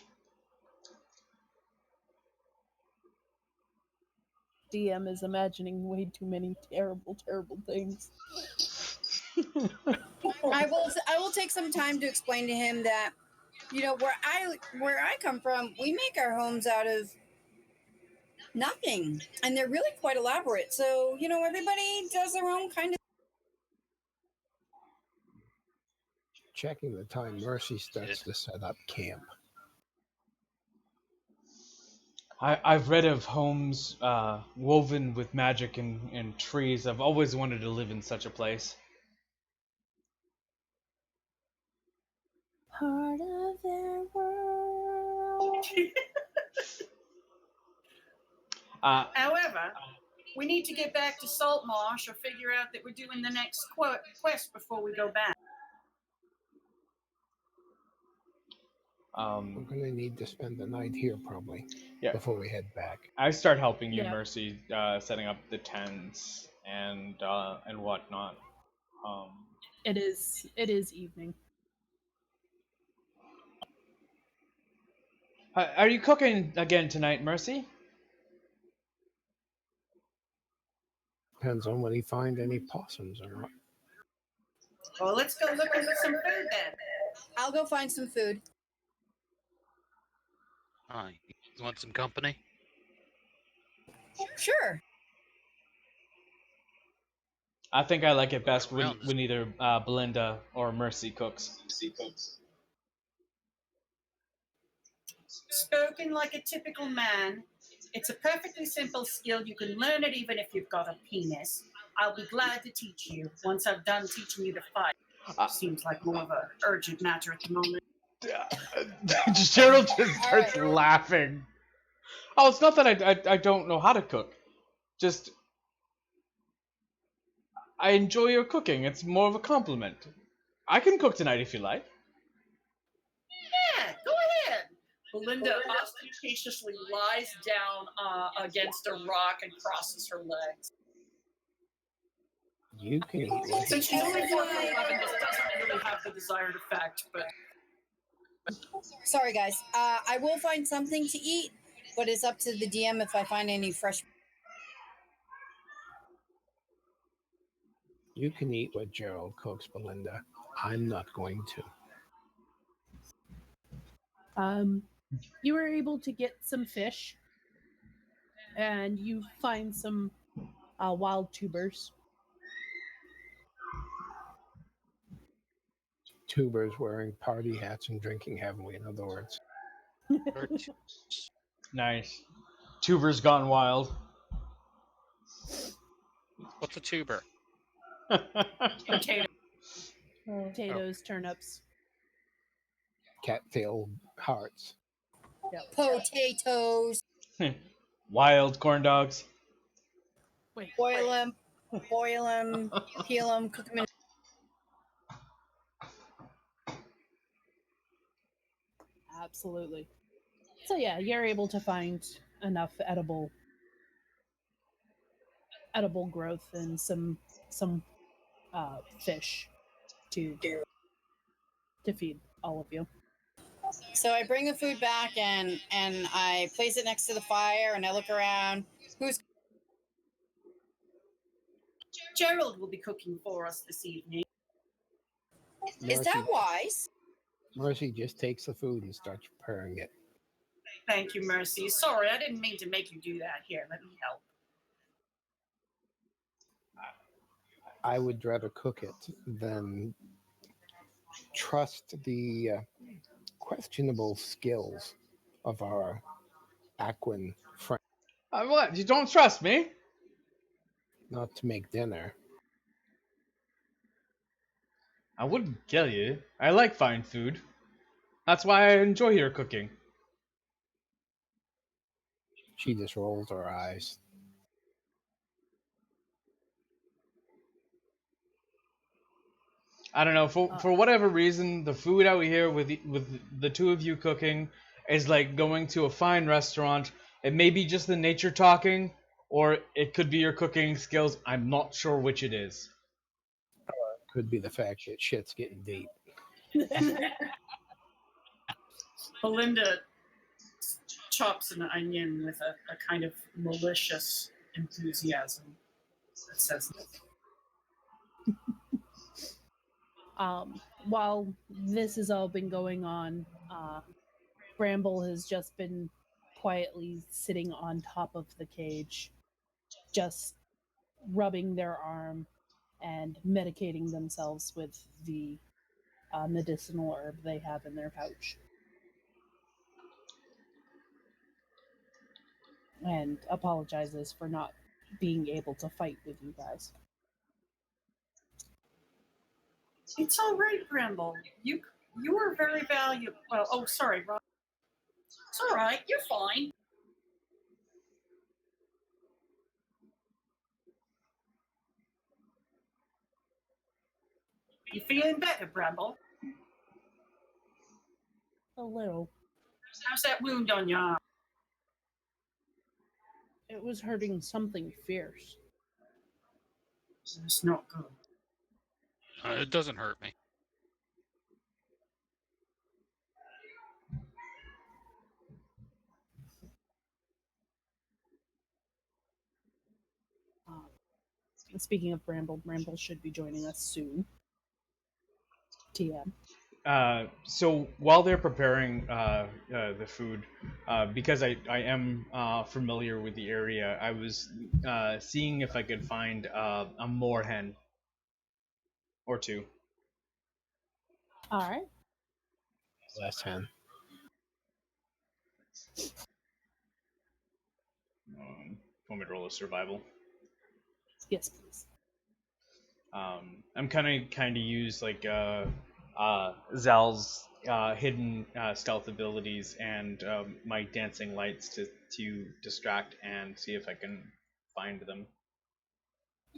DM is imagining way too many terrible, terrible things. I will take some time to explain to him that, you know, where I come from, we make our homes out of nothing, and they're really quite elaborate. So, you know, everybody does their own kind of. Checking the time, Mercy starts to set up camp. I've read of homes woven with magic and trees. I've always wanted to live in such a place. Part of their world. However, we need to get back to Saltmarsh or figure out that we're doing the next quest before we go back. We're going to need to spend the night here probably before we head back. I start helping you, Yeah. Mercy, setting up the tents and whatnot. It is evening. Are you cooking again tonight, Mercy? Depends on when he find any possums or not. Well, let's go looking for some food then. I'll go find some food. You want some company? Sure. I think I like it best when Around. either Belinda or Mercy cooks. Spoken like a typical man. It's a perfectly simple skill. You can learn it even if you've got a penis. I'll be glad to teach you once I've done teaching you to fight. Seems like more of an urgent matter at the moment. Gerald just starts laughing. Oh, it's not that I don't know how to cook. Just I enjoy your cooking. It's more of a compliment. I can cook tonight if you like. Yeah, go ahead. Belinda ostentatiously lies down against a rock and crosses her legs. You can eat what Since she's only 4'11", this doesn't really have the desired effect, but Sorry, guys. I will find something to eat, but it's up to the DM if I find any fresh. You can eat what Gerald cooks, Belinda. I'm not going to. You were able to get some fish, and you find some wild tubers. Tubers wearing party hats and drinking heavily, in other words. Nice. Tubers gone wild. What's a tuber? potato. Potatoes, turnips. Cattail hearts. Yep. Potatoes. Wild corn dogs. Wait. Boil them, peel them, cook them in. Absolutely. So yeah, you're able to find enough edible growth and some fish to feed all of you. So I bring the food back and I place it next to the fire and I look around. Who's Gerald will be cooking for us this evening. is that wise? Mercy just takes the food and starts preparing it. Thank you, Mercy. Sorry, I didn't mean to make you do that. Here, let me help. I would rather cook it than trust the questionable skills of our Aquan friend What? You don't trust me? not to make dinner. I wouldn't kill you. I like fine food. That's why I enjoy your cooking. She just rolls her eyes. I don't know. For whatever reason, the food out here with the two of you cooking is like going to a fine restaurant. It may be just the nature talking, or it could be your cooking skills. I'm not sure which it is. Could be the fact that shit's getting deep. Belinda chops an onion with a kind of malicious enthusiasm that says, While this has all been going on, Bramble has just been quietly sitting on top of the cage, just rubbing their arm and medicating themselves with the medicinal herb they have in their pouch. And apologizes for not being able to fight with you guys. "It's all right, Bramble. You are very valuable." Well, oh, sorry, Rob. It's all right. You're fine. You feeling better, Bramble? A little. How's that wound on your arm? It was hurting something fierce. It's not good. It doesn't hurt me. Speaking of Bramble, Bramble should be joining us soon. TM. So while they're preparing the food, because I am familiar with the area, I was seeing if I could find a moorhen or two. All right. Last hen. Want me to roll a survival? Yes, please. I'm kind of use like Zal's hidden stealth abilities and my dancing lights to distract and see if I can find them.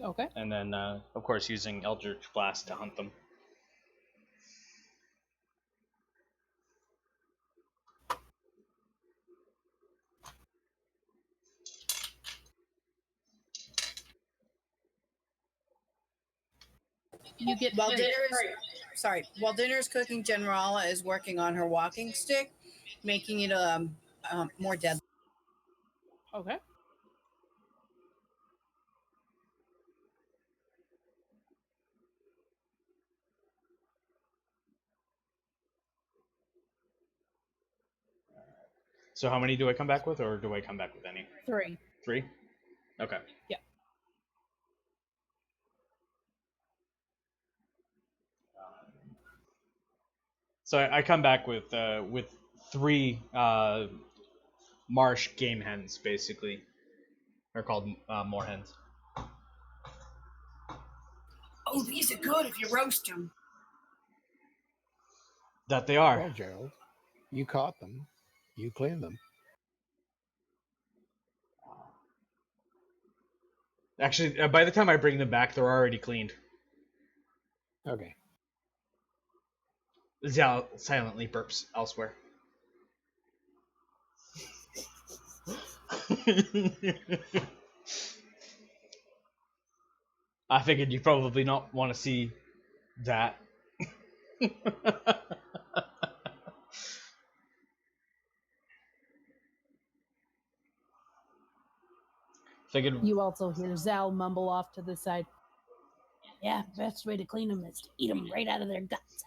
Okay. And then of course using Eldritch Blast to hunt them. You get While dinner's cooking, Generala is working on her walking stick, making it more deadly. Okay. So how many do I come back with, or do I come back with any? 3. 3? Okay. Yeah. So I come back with 3 marsh game hens, basically. They're called moorhens. Oh, these are good if you roast them. That they are. Well, Gerald, you caught them. You cleaned them. Actually, by the time I bring them back, they're already cleaned. Okay. Zal silently burps elsewhere. I figured you probably not want to see that. Figured. You also hear Zal mumble off to the side. Yeah, best way to clean them is to eat them right out of their guts.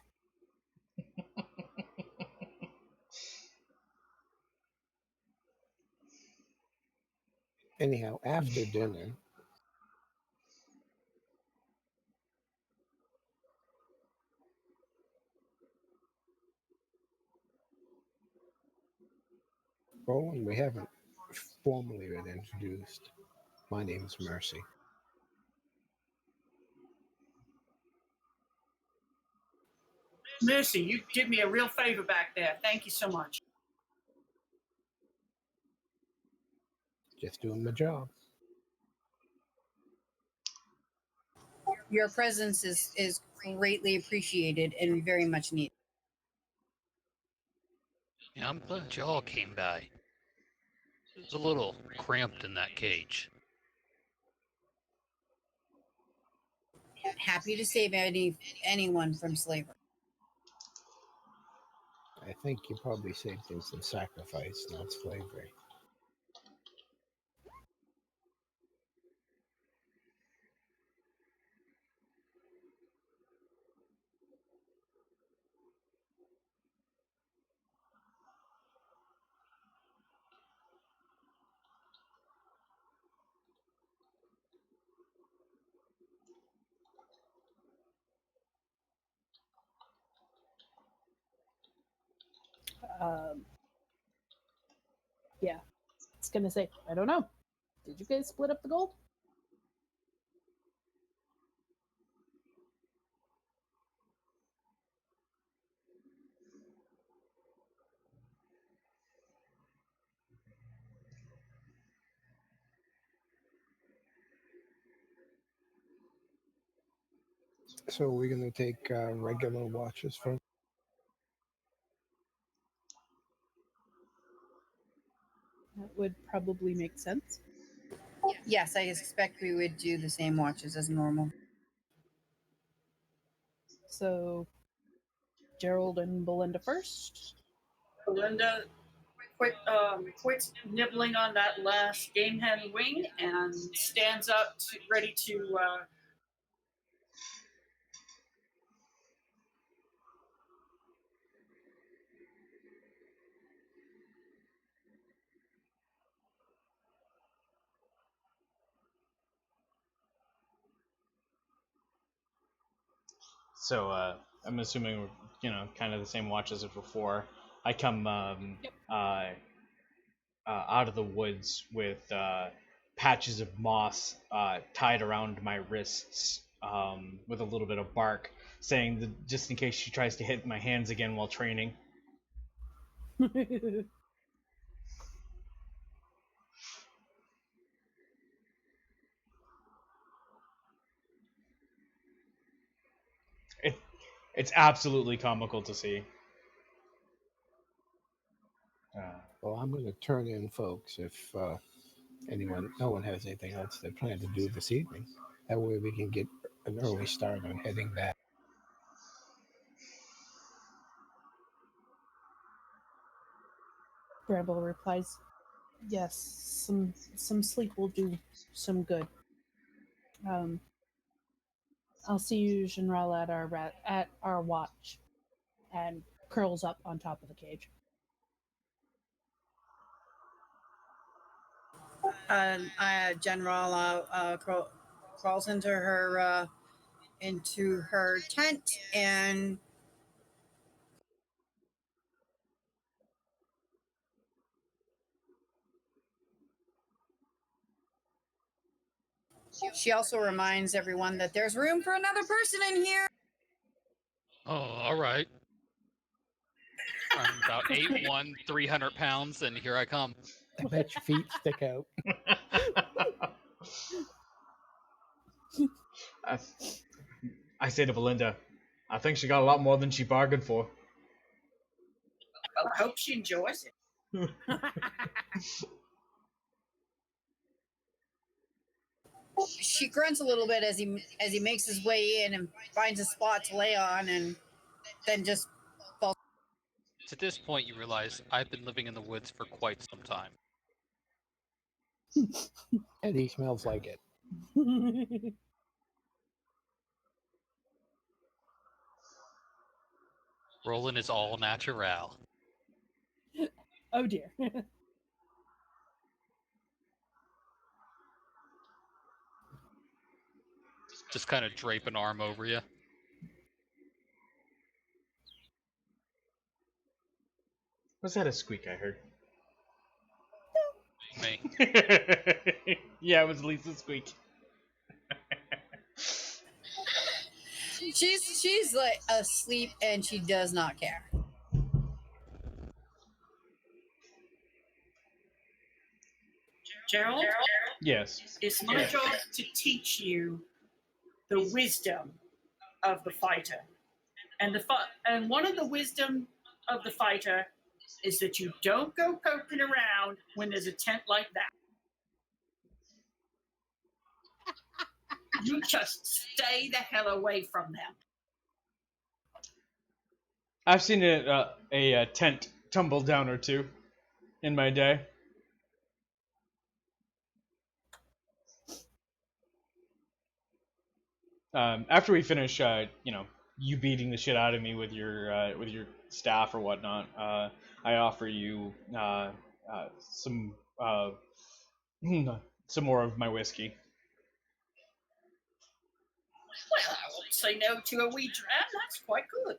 Anyhow, after dinner, Roland, we haven't formally been introduced. My name is Mercy. Mercy, you did me a real favor back there. Thank you so much. Just doing my job. Your presence is greatly appreciated and very much needed. Yeah, I'm glad you all came by. It was a little cramped in that cage. Happy to save anyone from slavery. I think you probably saved him some sacrifice, not slavery. Um, yeah, it's gonna say, I don't know. Did you guys split up the gold? So we're going to take regular watches from. That would probably make sense. Yes, I expect we would do the same watches as normal. So, Gerald and Belinda first. Belinda quits nibbling on that last game hand wing and stands up, ready to. So I'm assuming kind of the same watches as before. I come out of the woods with patches of moss tied around my wrists with a little bit of bark, saying that just in case she tries to hit my hands again while training. It's absolutely comical to see. Well, I'm going to turn in, folks, if no one has anything else they plan to do this evening. That way we can get an early start on heading back. Bramble replies, yes, some sleep will do some good. I'll see you, General, at our watch, and curls up on top of the cage. General crawls into her tent and she also reminds everyone that there's room for another person in here. Oh, all right. I'm about 8'1", 300 pounds, and here I come. I bet your feet stick out. I say to Belinda, I think she got a lot more than she bargained for. Well, I hope she enjoys it. She grunts a little bit as he makes his way in and finds a spot to lay on, and then just falls. It's at this point you realize I've been living in the woods for quite some time. And he smells like it. Roland is all natural. Oh dear. Just kind of drape an arm over you. Was that a squeak I heard? Me. Yeah, it was Lisa's squeak. She's like asleep and she does not care. Gerald, Yes. it's my job to teach you the wisdom of the fighter. And one of the wisdom of the fighter is that you don't go poking around when there's a tent like that. You just stay the hell away from them. I've seen a tent tumble down or two in my day. After we finish, you beating the shit out of me with your staff or whatnot, I offer you some some more of my whiskey. Well, I won't say no to a wee dram. That's quite good.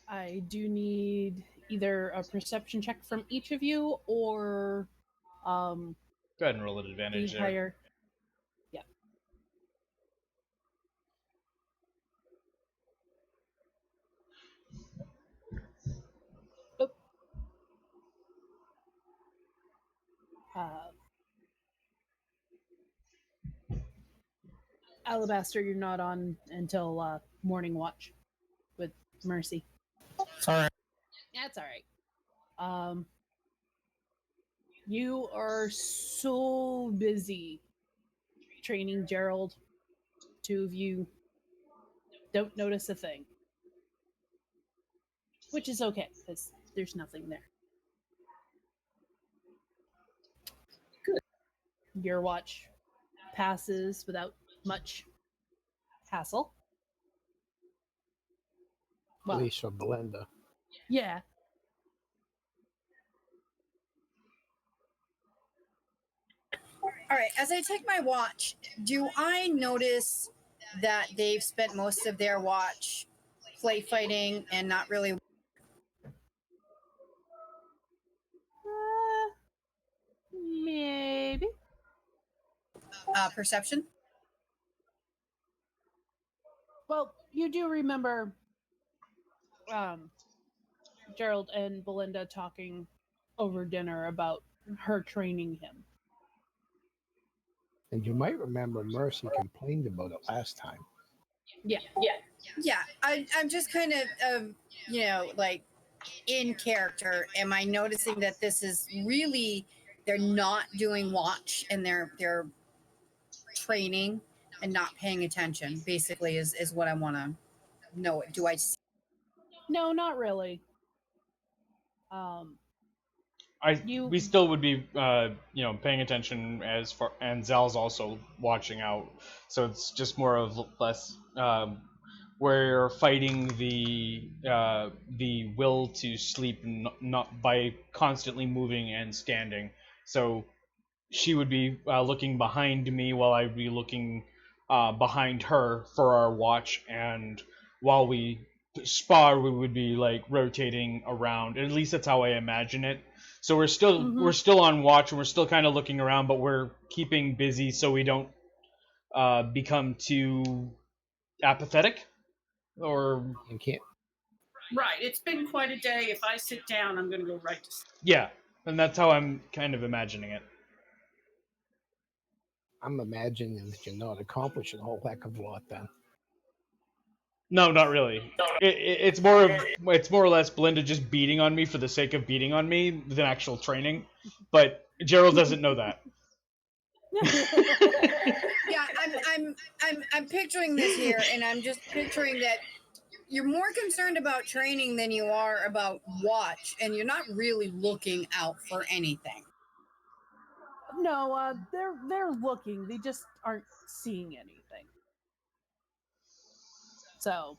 I do need either a perception check from each of you or Go ahead and roll an the advantage there. higher. Yeah. Oh. Alabaster, you're not on until morning watch with Mercy. Sorry. That's all right. You are so busy training Gerald. Two of you don't notice a thing, which is okay because there's nothing there. Good. Your watch passes without much hassle. At least for Belinda. Yeah. All right, as I take my watch, do I notice that they've spent most of their watch play fighting and not really Maybe. perception? Well, you do remember Gerald and Belinda talking over dinner about her training him. And you might remember Mercy complained about it last time. Yeah. Yeah, I'm just kind of, like in character. Am I noticing that this is really they're not doing watch and they're training and not paying attention? Basically, is what I want to know. Do I see? No, not really. We still would be paying attention as far, and Zal's also watching out. So it's just more of less we're fighting the will to sleep, not by constantly moving and standing. So she would be looking behind me while I'd be looking behind her for our watch, and while we spar, we would be like rotating around. At least that's how I imagine it. So we're still on watch, and we're still kind of looking around, but we're keeping busy so we don't become too apathetic. Or You can't. Right. It's been quite a day. If I sit down, I'm going to go right to sleep. yeah, and that's how I'm kind of imagining it. I'm imagining that you're not accomplishing a whole heck of a lot then. No, not really. It's more or less Belinda just beating on me for the sake of beating on me than actual training. But Gerald doesn't know that. Yeah, I'm picturing this here, and I'm just picturing that you're more concerned about training than you are about watch, and you're not really looking out for anything. No, they're looking. They just aren't seeing anything. So,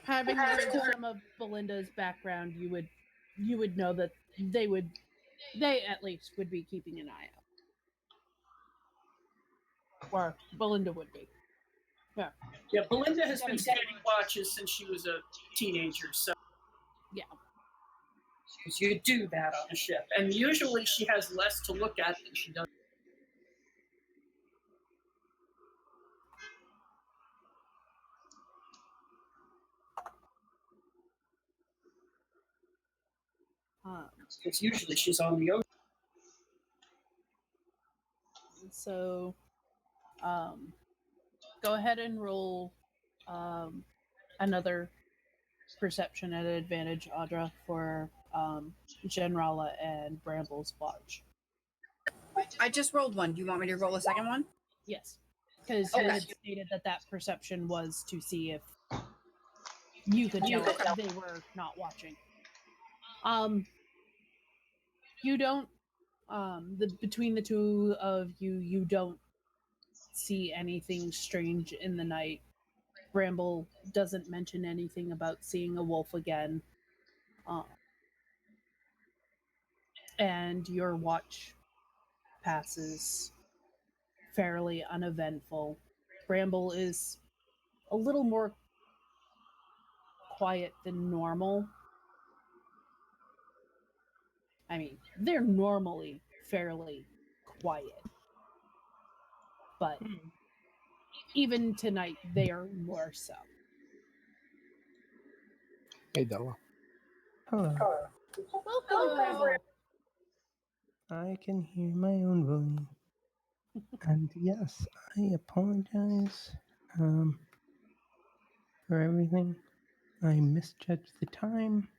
having heard some of Belinda's background, you would know that they at least would be keeping an eye out. Or Belinda would be. Yeah. Yeah, Belinda has been standing watches since she was a teenager, so. Yeah. Because you do that on a ship. And usually she has less to look at than she does. Because usually she's on the ocean. So, go ahead and roll another perception at an advantage, Audra, for Genrala and Bramble's watch. I just rolled one. Do you want me to roll a second one? Yes, because Okay. you had stated that perception was to see if you could tell if they were not watching. You don't. Between the two of you, you don't see anything strange in the night. Bramble doesn't mention anything about seeing a wolf again. And your watch passes fairly uneventful. Bramble is a little more quiet than normal. I mean, they're normally fairly quiet. But even tonight, they are more so. Hey, Della. Hello. Welcome, Bramble. I can hear my own voice. And yes, I apologize for everything. I misjudged the time.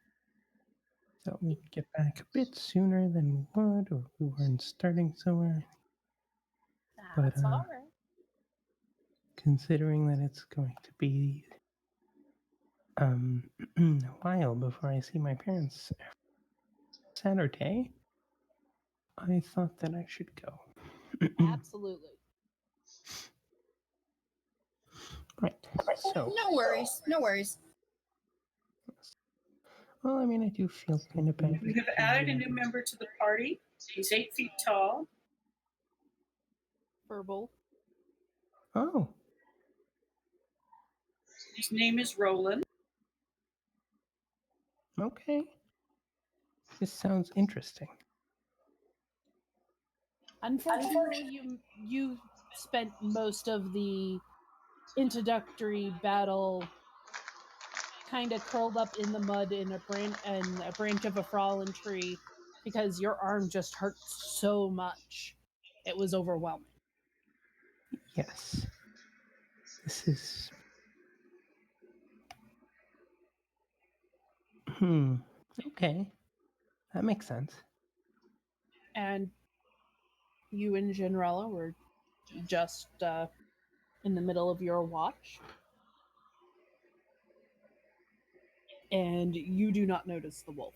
Thought we'd get back a bit sooner than we would, or we weren't starting somewhere. That's all right. Considering that it's going to be a while before I see my parents Saturday, I thought that I should go. Absolutely. Right. So. No worries. No worries. Well, I mean, I do feel kind of bad. We have added a new member to the party. He's 8 feet tall. Verbal. Oh. His name is Roland. Okay. This sounds interesting. Unfortunately, you spent most of the introductory battle kind of curled up in the mud in a branch of a fallen tree because your arm just hurt so much. It was overwhelming. Yes. This is... Okay. That makes sense. And you and Genrella were just in the middle of your watch. And you do not notice the wolf.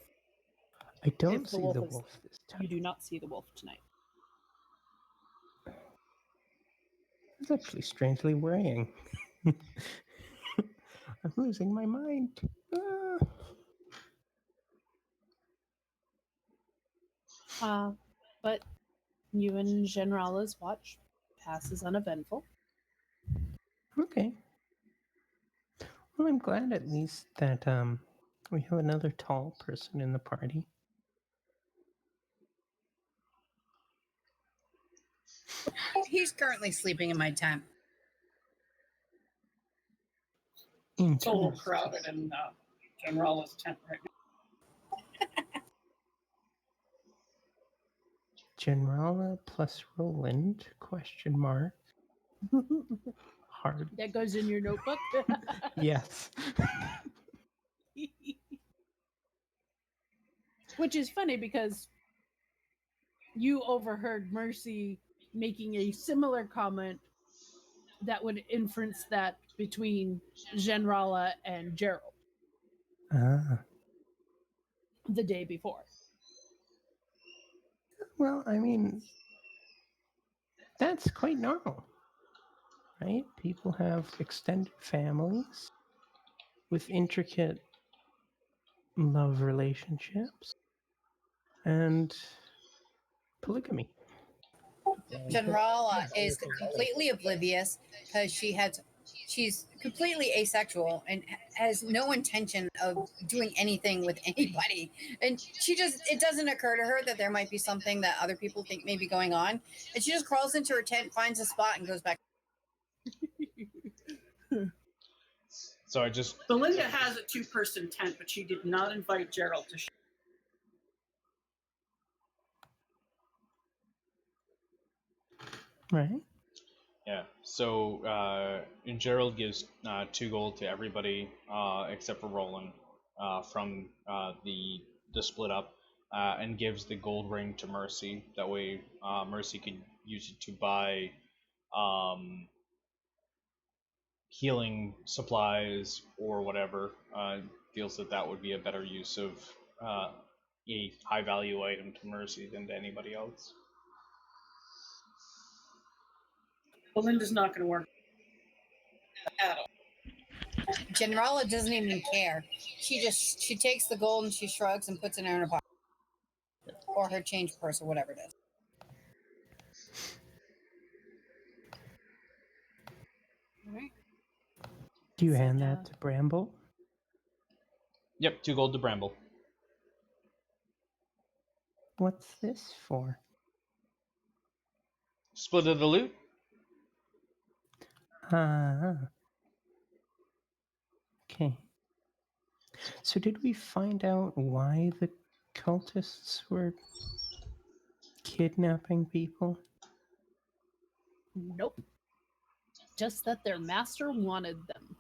I don't see the wolf this time. You do not see the wolf tonight. It's actually strangely worrying. I'm losing my mind. But you and Genralla's watch passes uneventful. Okay. Well, I'm glad at least that we have another tall person in the party. He's currently sleeping in my tent. It's a little crowded in Generalla's tent right now. Genrala plus Roland, question mark. Hard. That goes in your notebook? Yes. Which is funny because you overheard Mercy making a similar comment that would inference that between Genrala and Gerald. The day before. Well, I mean, that's quite normal, right? People have extended families with intricate love relationships and polygamy. Genrala is completely oblivious because she's completely asexual and has no intention of doing anything with anybody. And it doesn't occur to her that there might be something that other people think may be going on. And she just crawls into her tent, finds a spot, and goes back. So I just... Belinda has a 2-person tent, but she did not invite Gerald to share. Right? Yeah. So and Gerald gives 2 gold to everybody except for Roland from the split up, and gives the gold ring to Mercy. That way, Mercy could use it to buy healing supplies or whatever. Feels that that would be a better use of a high value item to Mercy than to anybody else. Belinda's not going to work at all. Generala doesn't even care. She takes the gold and she shrugs and puts it in her pocket or her change purse or whatever it is. All right. Do you So hand now- that to Bramble? Yep, 2 gold to Bramble. What's this for? Split of the loot. Ah. Okay. So did we find out why the cultists were kidnapping people? Nope. Just that their master wanted them.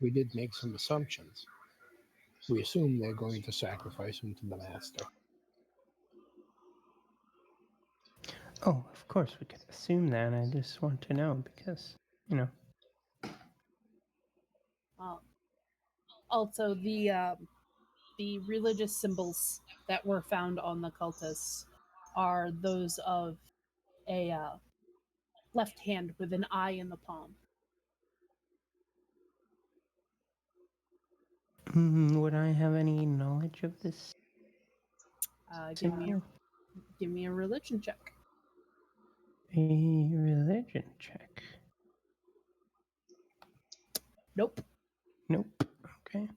We did make some assumptions. We assume they're going to sacrifice him to the master. Oh, of course we could assume that. I just want to know because, you know. Also, the religious symbols that were found on the cultists are those of a left hand with an eye in the palm. Would I have any knowledge of this? Give me a religion check. A religion check. Nope. Nope. Okay.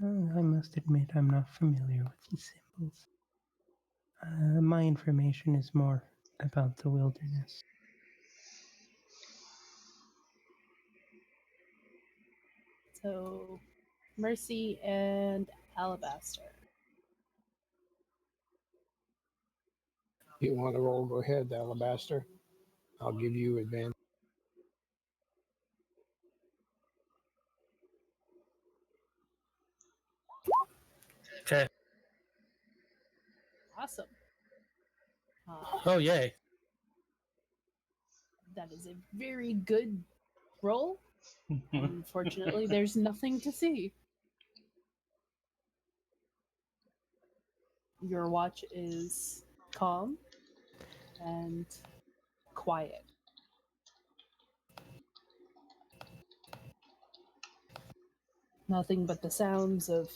I must admit I'm not familiar with these symbols. My information is more about the wilderness. So, Mercy and Alabaster. You want to roll? Go ahead, Alabaster. I'll give you advantage. Okay. Awesome. Oh, yay. That is a very good roll. Unfortunately, there's nothing to see. Your watch is calm and quiet. Nothing but the sounds of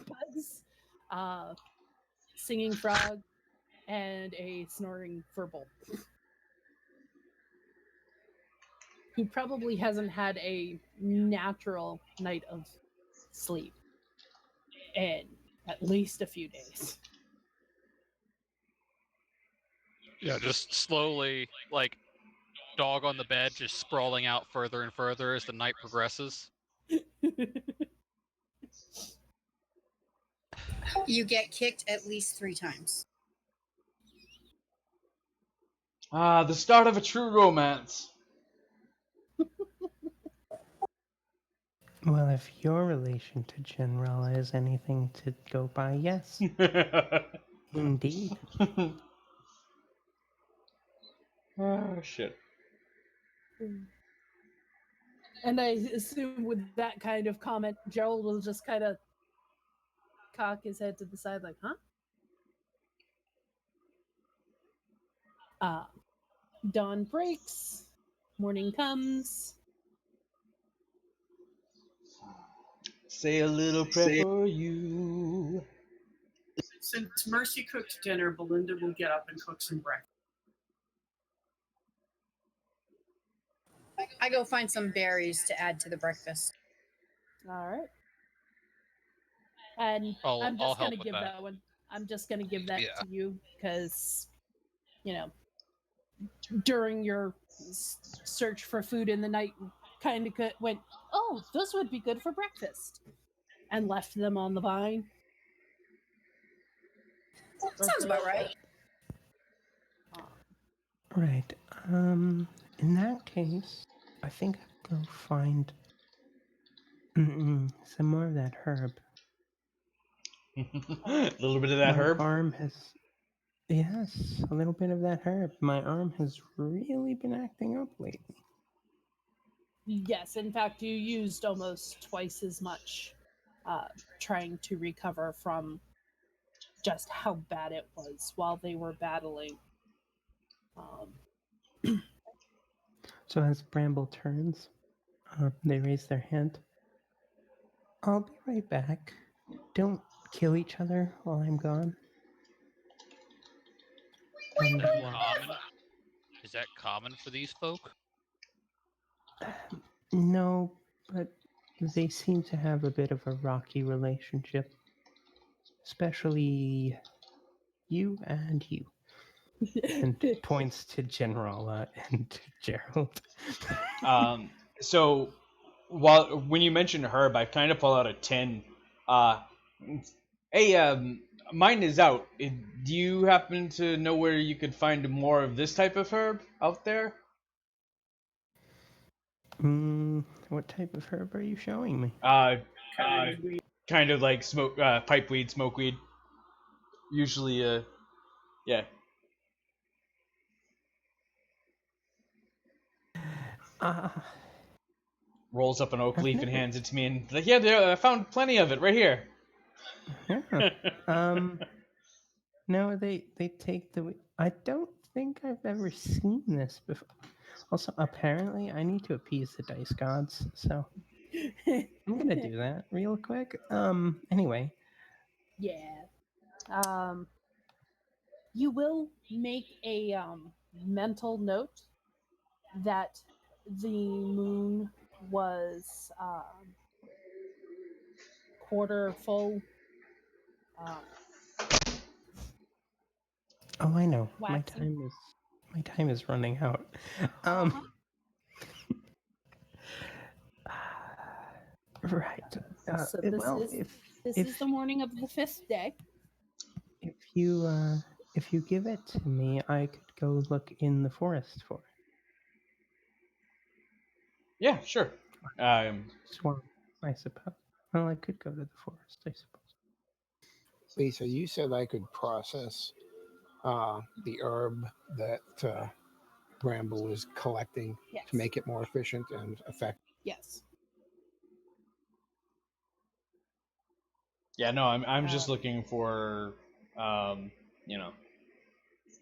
bugs, singing frog, and a snoring furball. Who probably hasn't had a natural night of sleep in at least a few days. Yeah, just slowly, like, dog on the bed, just sprawling out further and further as the night progresses. You get kicked at least 3 times. The start of a true romance. Well, if your relation to Generala is anything to go by, yes. Indeed. Oh, shit. And I assume with that kind of comment, Gerald will just kind of cock his head to the side like, huh? Dawn breaks, morning comes. Say a little prayer for you. Since Mercy cooked dinner, Belinda will get up and cook some breakfast. I go find some berries to add to the breakfast. All right. And I'll I'm just help going to with give that. that one. I'm just going to give that Yeah. to you because, during your search for food in the night, kind of went, oh, this would be good for breakfast, and left them on the vine. Sounds about right. Right. In that case, I think I'll go find some more of that herb. A little bit of that My herb. arm has. Yes, a little bit of that herb. My arm has really been acting up lately. Yes, in fact, you used almost twice as much trying to recover from just how bad it was while they were battling. So as Bramble turns, they raise their hand. I'll be right back. Don't kill each other while I'm gone. And Is that common? Is that common for these folk? no, but they seem to have a bit of a rocky relationship. Especially you and you. And points to Generala and Gerald. So when you mentioned herb, I kind of pull out a tin. Hey, mine is out. Do you happen to know where you could find more of this type of herb out there? What type of herb are you showing me? Kind of like smoke, pipeweed, smokeweed. Usually, yeah. Rolls up an oak I've leaf and never. hands it to me, and like, yeah, there, I found plenty of it right here. Yeah. No, they take the. I don't think I've ever seen this before. Also, apparently, I need to appease the dice gods, so I'm gonna do that real quick. Anyway. Yeah. You will make a mental note that the moon was quarter full. Oh, I know. Waxing. My time is running out. Right. So this Well, is if the morning of the 5th day. if you give it to me, I could go look in the forest for it. Yeah, sure. Swamp, I suppose. Well, I could go to the forest, I suppose. Lisa, you said I could process the herb that Bramble is collecting Yes. to make it more efficient and effective. Yes. Yeah, no, I'm just looking for, you know,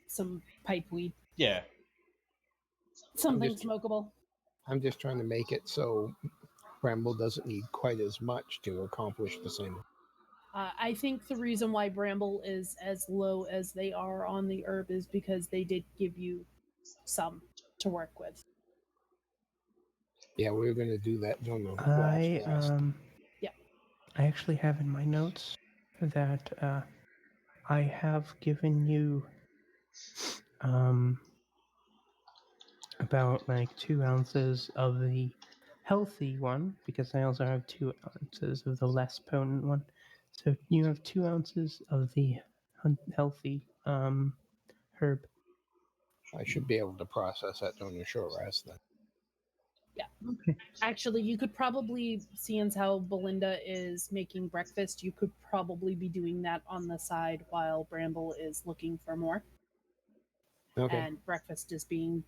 some pipeweed. yeah. Something smokable. I'm just trying to make it so Bramble doesn't need quite as much to accomplish the same. I think the reason why Bramble is as low as they are on the herb is because they did give you some to work with. Yeah, we were going to do that during the I last Yeah. I actually have in my notes that I have given you about like 2 ounces of the healthy one because I also have 2 ounces of the less potent one. So you have 2 ounces of the healthy herb. I should be able to process that during the short rest then. Yeah. Okay. Actually, you could probably, seeing as how Belinda is making breakfast, you could probably be doing that on the side while Bramble is looking for more. Okay. And breakfast is being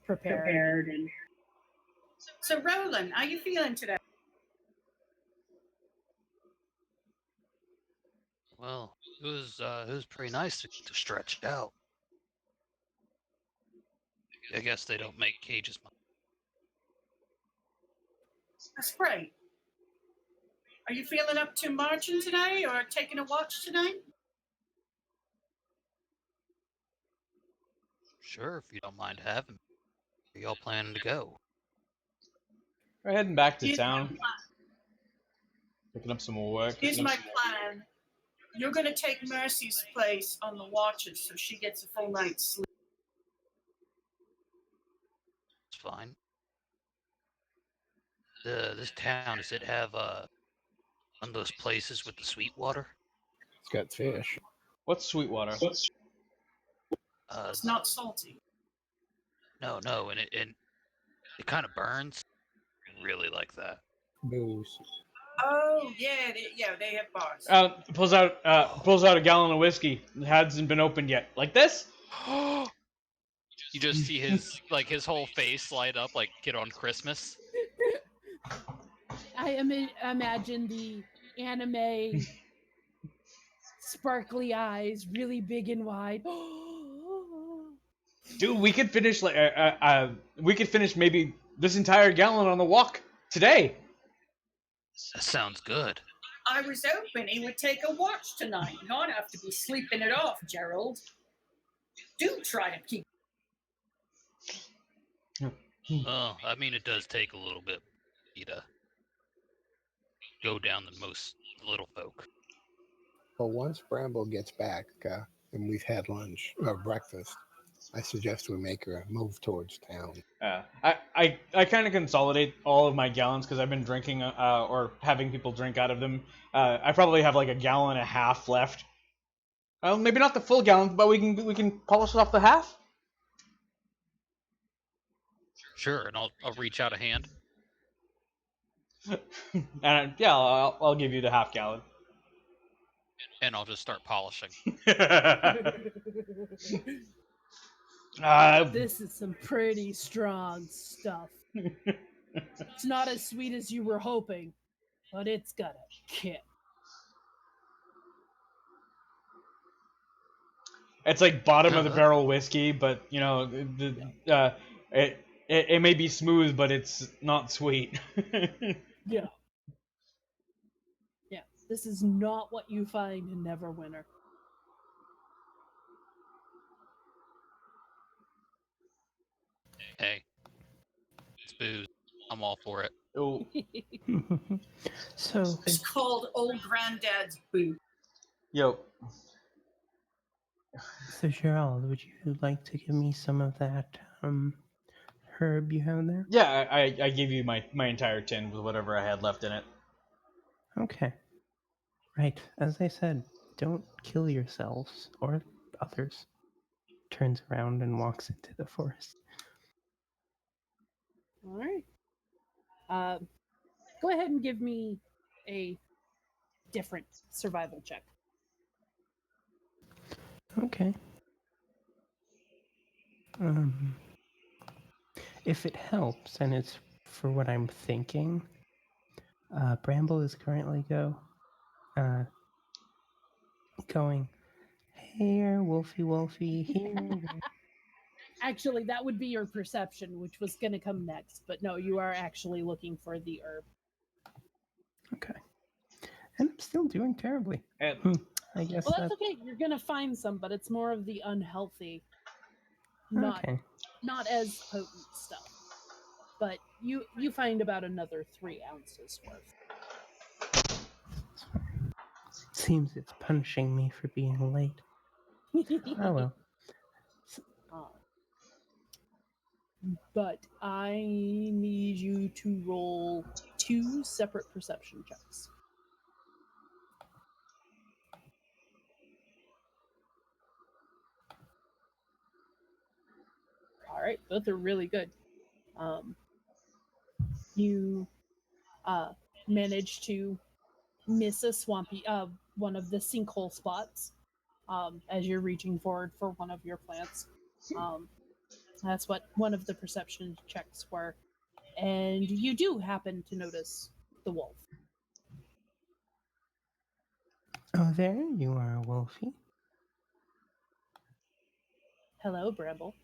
prepared. So, Roland, how are you feeling today? Well, it was pretty nice to stretch out. I guess they don't make cages much. That's great. Are you feeling up to marching today or taking a watch tonight? Sure, if you don't mind having me. Where y'all planning to go? We're heading back to Here's town, picking up some more work. Here's my plan. You're going to take Mercy's place on the watches so she gets a full night's sleep. It's fine. This town, does it have one of those places with the sweet water? It's got fish. What's Sweetwater? It's not salty. No, and it kind of burns. I really like that. Booze. Oh yeah, they have bars. Pulls out a gallon of whiskey. It hasn't been opened yet. Like this? You just see his whole face light up like Kid on Christmas. I imagine the anime sparkly eyes, really big and wide. Dude, we could finish maybe this entire gallon on the walk today. That sounds good. I was hoping he would take a watch tonight, not have to be sleeping it off, Gerald. Do try to keep. Well, I mean, it does take a little bit to go down than most little folk. But once Bramble gets back and we've had lunch or breakfast, I suggest we make a move towards town. I kind of consolidate all of my gallons because I've been drinking or having people drink out of them. I probably have like a gallon and a half left. Well, maybe not the full gallon, but we can polish off the half. Sure, and I'll reach out a hand. And yeah, I'll give you the half gallon. And I'll just start polishing. This is some pretty strong stuff. It's not as sweet as you were hoping, but it's got a kick. It's like bottom of the barrel whiskey, but you know, it may be smooth, but it's not sweet. Yeah. Yeah. This is not what you find in Neverwinter. Hey, it's booze. I'm all for it. Oh. So It's called Old Granddad's Boot. Yo. So Gerald, would you like to give me some of that herb you have there? Yeah, I gave you my entire tin with whatever I had left in it. Okay. Right. As I said, don't kill yourselves or others. Turns around and walks into the forest. All right. Go ahead and give me a different survival check. Okay. If it helps, and it's for what I'm thinking, Bramble is currently going, here, Wolfie, here. Actually, that would be your perception, which was going to come next. But no, you are actually looking for the herb. Okay. And I'm still doing terribly. I guess. Well, that's okay. You're going to find some, but it's more of the unhealthy, not as potent stuff. But you find about another 3 ounces worth. Seems it's punishing me for being late. Oh well. But I need you to roll 2 separate perception checks. All right, both are really good. You manage to miss a swampy, one of the sinkhole spots as you're reaching forward for one of your plants. That's what one of the perception checks were. And you do happen to notice the wolf. Oh, there you are, Wolfie. Hello, Bramble.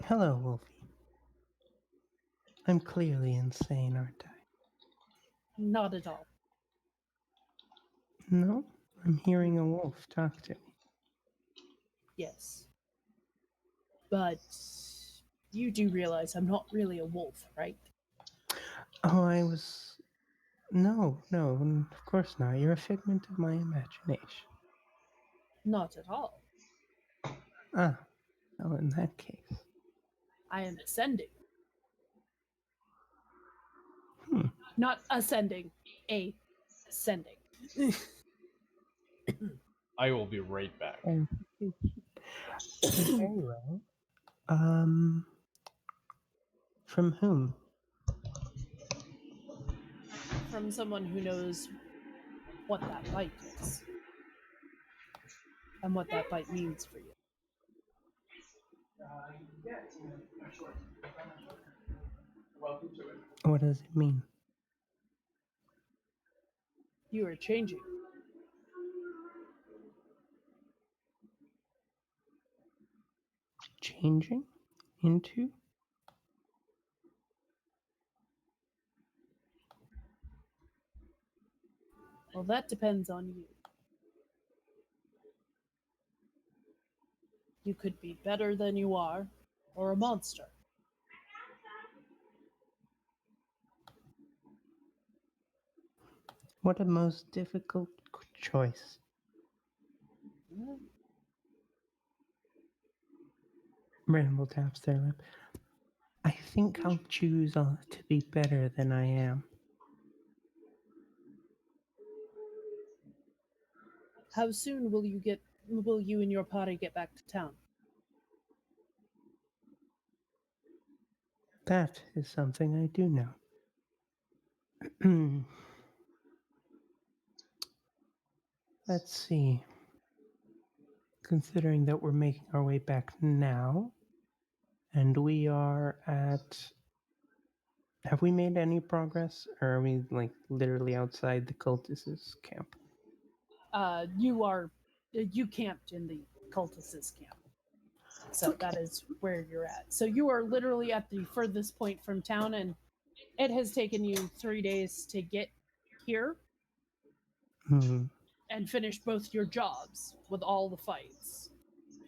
Hello, Wolfie. I'm clearly insane, aren't I? Not at all. No, I'm hearing a wolf talk to me. Yes. But you do realize I'm not really a wolf, right? Oh, I was... No, of course not. You're a figment of my imagination. Not at all. Ah, well, in that case. I am ascending. Hmm. Not ascending, sending. I will be right back. Very well. Um, from whom? From someone who knows what that bite is and what that bite means for you. What does it mean? You are changing. Changing into? Well, that depends on you. You could be better than you are, or a monster. What a most difficult choice. Bramble taps their lip. I think I'll choose to be better than I am. How soon will you and your party get back to town? That is something I do know. Let's see. Considering that we're making our way back now, and we are at. Have we made any progress, or are we like literally outside the cultists' camp? You camped in the cultists' camp. So that is where you're at. So you are literally at the furthest point from town, and it has taken you 3 days to get here and finish both your jobs with all the fights.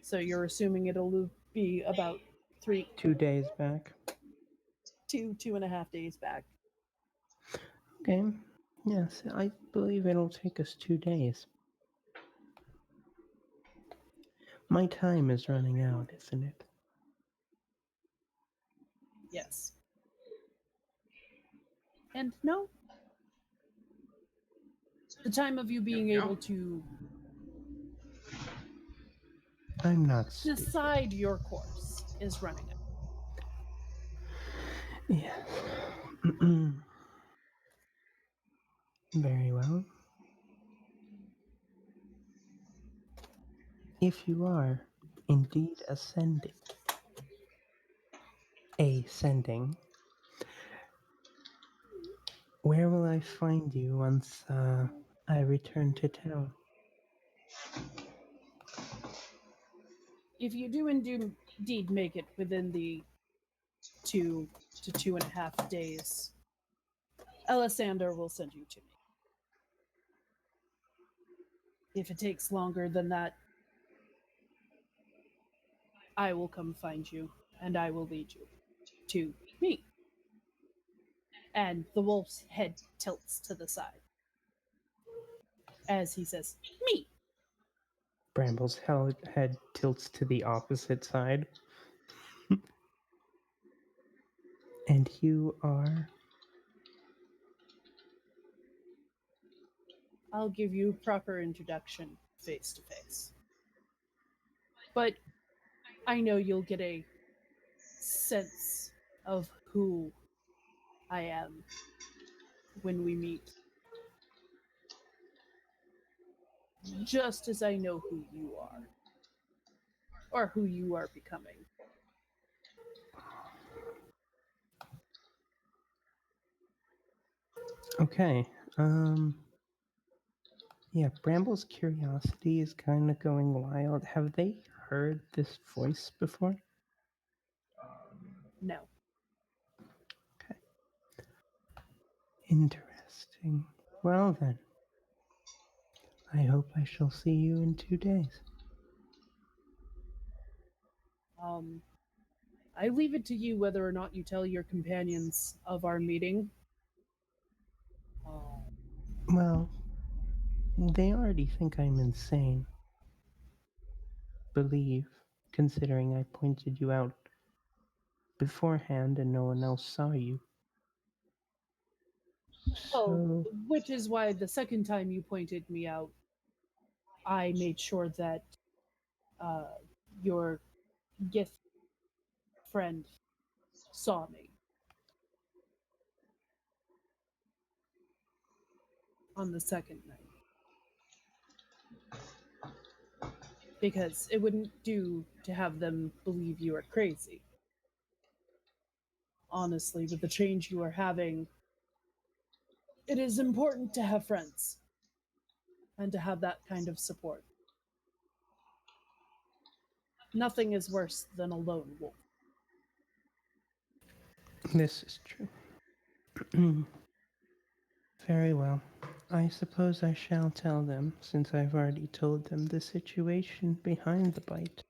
So you're assuming it'll be about 2 days back. 2.5 days back. Okay. Yes, I believe it'll take us 2 days. My time is running out, isn't it? Yes. And no, the time of you being able to I'm not stupid. decide your course is running out. Yes. Very well. If you are indeed ascending, where will I find you once I return to town? If you do indeed make it within the 2 to 2.5 days, Alessander will send you to me. If it takes longer than that, I will come find you, and I will lead you to me. And the wolf's head tilts to the side as he says, me. Bramble's head tilts to the opposite side. And you are? I'll give you proper introduction face to face. But I know you'll get a sense of who I am when we meet. Just as I know who you are. Or who you are becoming. Okay. Yeah, Bramble's curiosity is kind of going wild. Have they heard this voice before? No. Okay. Interesting. Well then. I hope I shall see you in 2 days. I leave it to you whether or not you tell your companions of our meeting. Well, they already think I'm insane. Believe, considering I pointed you out beforehand and no one else saw you. Oh, which is why the second time you pointed me out, I made sure that your gift friend saw me on the second night. Because it wouldn't do to have them believe you are crazy. Honestly, with the change you are having, it is important to have friends and to have that kind of support. Nothing is worse than a lone wolf. This is true. Very well. I suppose I shall tell them, since I've already told them the situation behind the bite.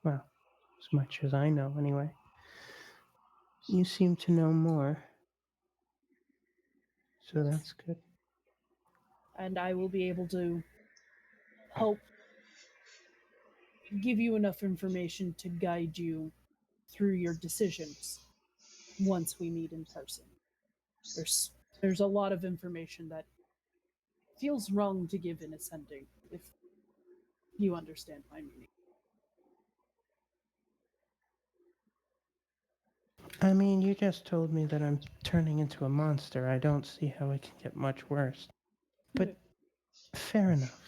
Well, as much as I know, anyway. You seem to know more. So that's good. And I will be able to help give you enough information to guide you through your decisions once we meet in person. There's a lot of information that feels wrong to give in ascending, if you understand my meaning. I mean, you just told me that I'm turning into a monster. I don't see how it can get much worse. But fair enough.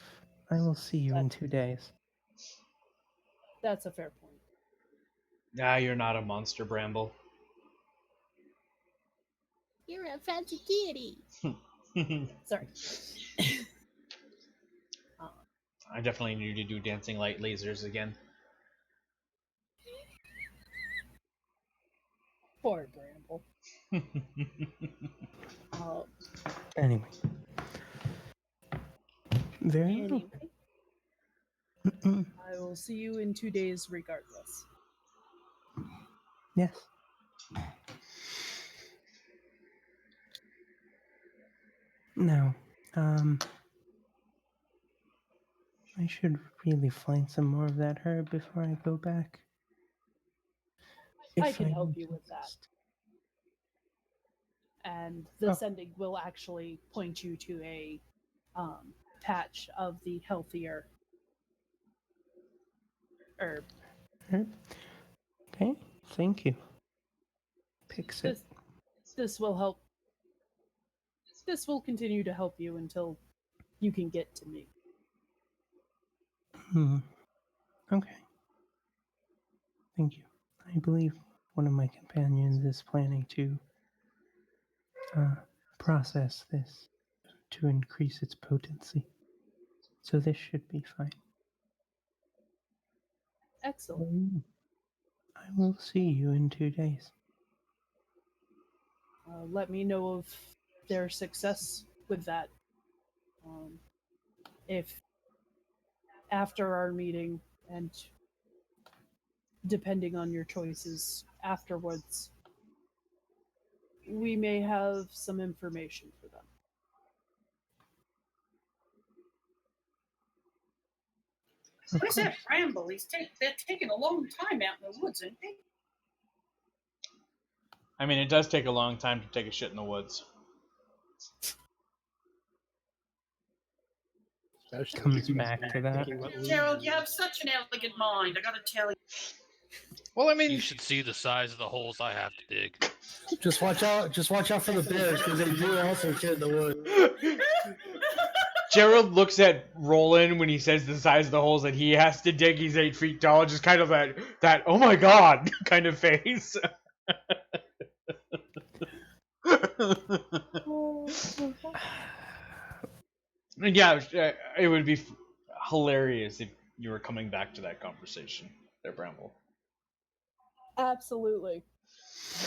I will see you in 2 days. That's a fair point. Nah, you're not a monster, Bramble. You're a fancy kitty. Sorry. I definitely need to do dancing light lasers again. Poor Bramble. Anyway. Very well. I will see you in 2 days regardless. Yes. Now, I should really find some more of that herb before I go back. I can help you with that. And the sending will actually point you to a patch of the healthier herb. Okay, thank you. Picks it. This will help. This will continue to help you until you can get to me. Okay. Thank you. I believe one of my companions is planning to process this to increase its potency. So this should be fine. Excellent. I will see you in 2 days. Let me know of their success with that. If after our meeting and depending on your choices afterwards, we may have some information for them. Where's that Bramble? They're taking a long time out in the woods, aren't they? I mean, it does take a long time to take a shit in the woods. Comes back to that. Gerald, you have such an elegant mind, I gotta tell you. Well, I mean, you should see the size of the holes I have to dig. Just watch out for the bears, because they do also shit in the woods. Gerald looks at Roland when he says the size of the holes that he has to dig. He's 8 feet tall, just kind of that oh my god kind of face. Yeah, it would be hilarious if you were coming back to that conversation there, Bramble. Absolutely.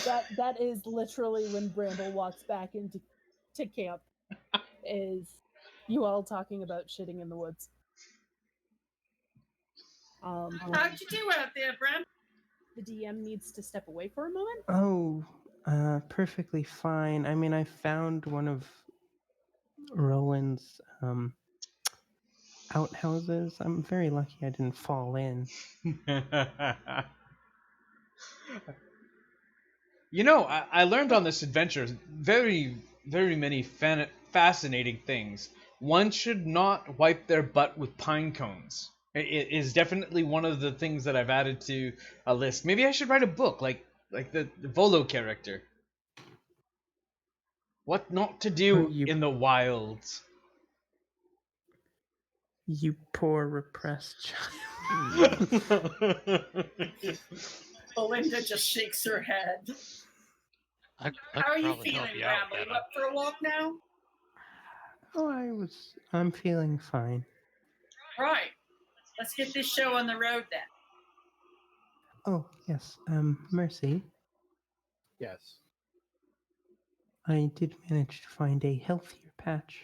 That is literally when Bramble walks back into camp. Is you all talking about shitting in the woods? How'd you do out there, Bram? The DM needs to step away for a moment. Oh, perfectly fine. I mean, I found one of Roland's outhouses. I'm very lucky I didn't fall in. You know, I learned on this adventure very very many fascinating things. One should not wipe their butt with pine cones. It is definitely one of the things that I've added to a list. Maybe I should write a book like the Volo character. What not to Oh, do in the wilds. you poor repressed child. Belinda just shakes her head. I How are you probably help feeling, you out, Bramble? You Kenna. up for a walk now? Oh, I'm feeling fine. Right. Let's get this show on the road then. Oh, yes. Mercy, Yes. I did manage to find a healthier patch.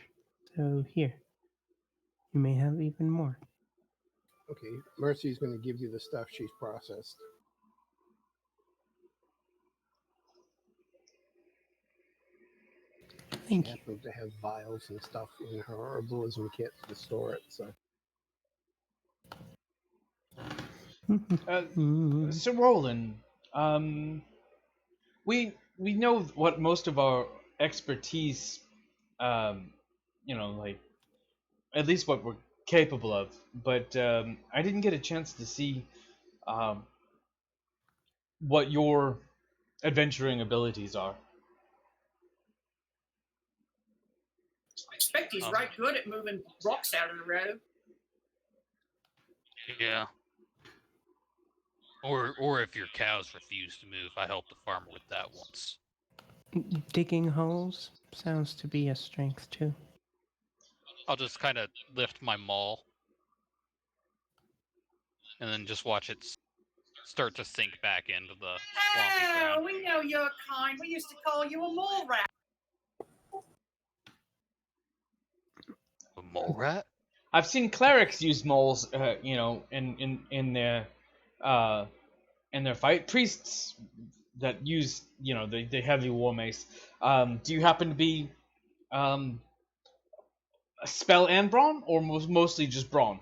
So here, you may have even more. Okay. Mercy's going to give you the stuff she's processed. Thank She you. happens to have vials and stuff in her herbalism kit to store it. So So Roland, we know what most of our expertise, like at least what we're capable of. But I didn't get a chance to see um, what your adventuring abilities are. I expect he's right good at moving rocks out of the road. Yeah. Or if your cows refuse to move, I helped the farmer with that once. Digging holes sounds to be a strength too. I'll just kind of lift my maul and then just watch it start to sink back into the swampy Oh, ground. we know you're kind. We used to call you a mole rat. A mole rat? I've seen clerics use moles, in their fight. Priests that use, the heavy war mace. Do you happen to be a spell and brawn, or mostly just brawn?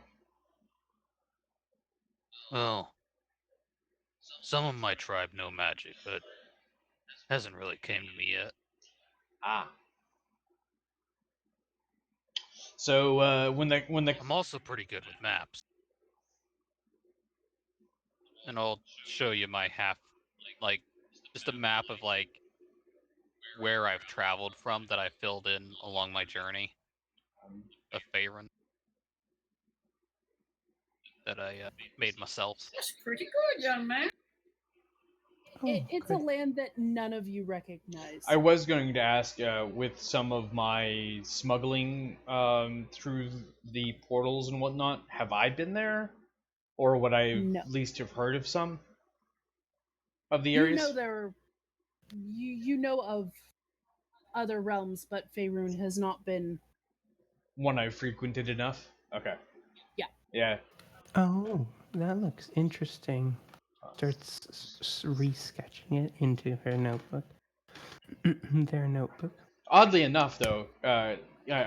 Well, some of my tribe know magic, but it hasn't really came to me yet. Ah. So when the I'm also pretty good with maps. And I'll show you my just a map of where I've traveled from that I filled in along my journey of Faerun that I made myself. That's pretty good, young man. It's a land that none of you recognize. I was going to ask, with some of my smuggling through the portals and whatnot, have I been there, or would I No. at least have heard of some of the You areas? know you know of other realms, but Faerun has not been One I've frequented enough. Okay. Yeah. Yeah. Oh, that looks interesting. Starts re-sketching it into her notebook. Their notebook. Oddly enough, though, I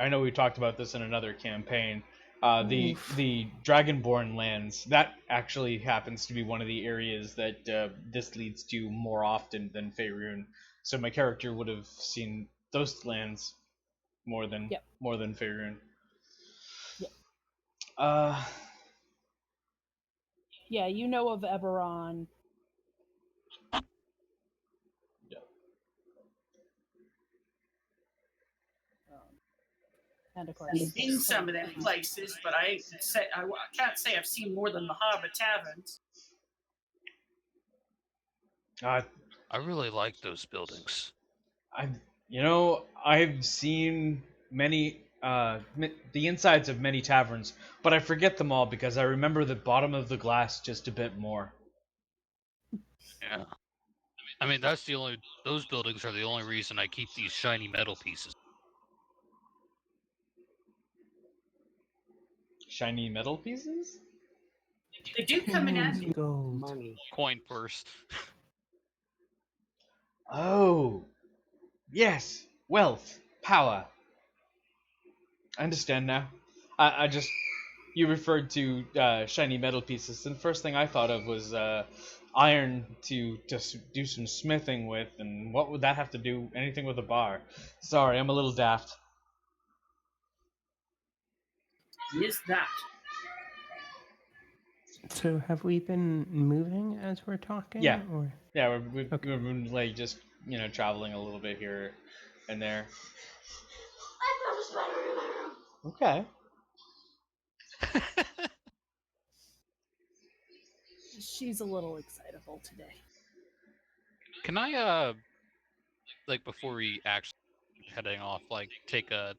know we talked about this in another campaign. The Dragonborn lands, that actually happens to be one of the areas that this leads to more often than Faerun. So my character would have seen those lands more than Faerun. Yep. Yeah, you know of Eberron. And of course, I've seen some of them places, but I can't say I've seen more than the Harbor Taverns. I really like those buildings. I've seen many the insides of many taverns, but I forget them all because I remember the bottom of the glass just a bit more. Yeah. I mean, those buildings are the only reason I keep these shiny metal pieces. Shiny metal pieces? They do come in handy. Gold. money. Coin purse. Oh, yes, wealth, power. I understand now. I just, you referred to shiny metal pieces, and the first thing I thought of was iron to do some smithing with, and what would that have to do anything with a bar? Sorry, I'm a little daft. Is that? So have we been moving as we're talking? Yeah. Or Yeah, we've Okay. been like just traveling a little bit here and there. Okay. She's a little excitable today. Can I like before we actually heading off, like take a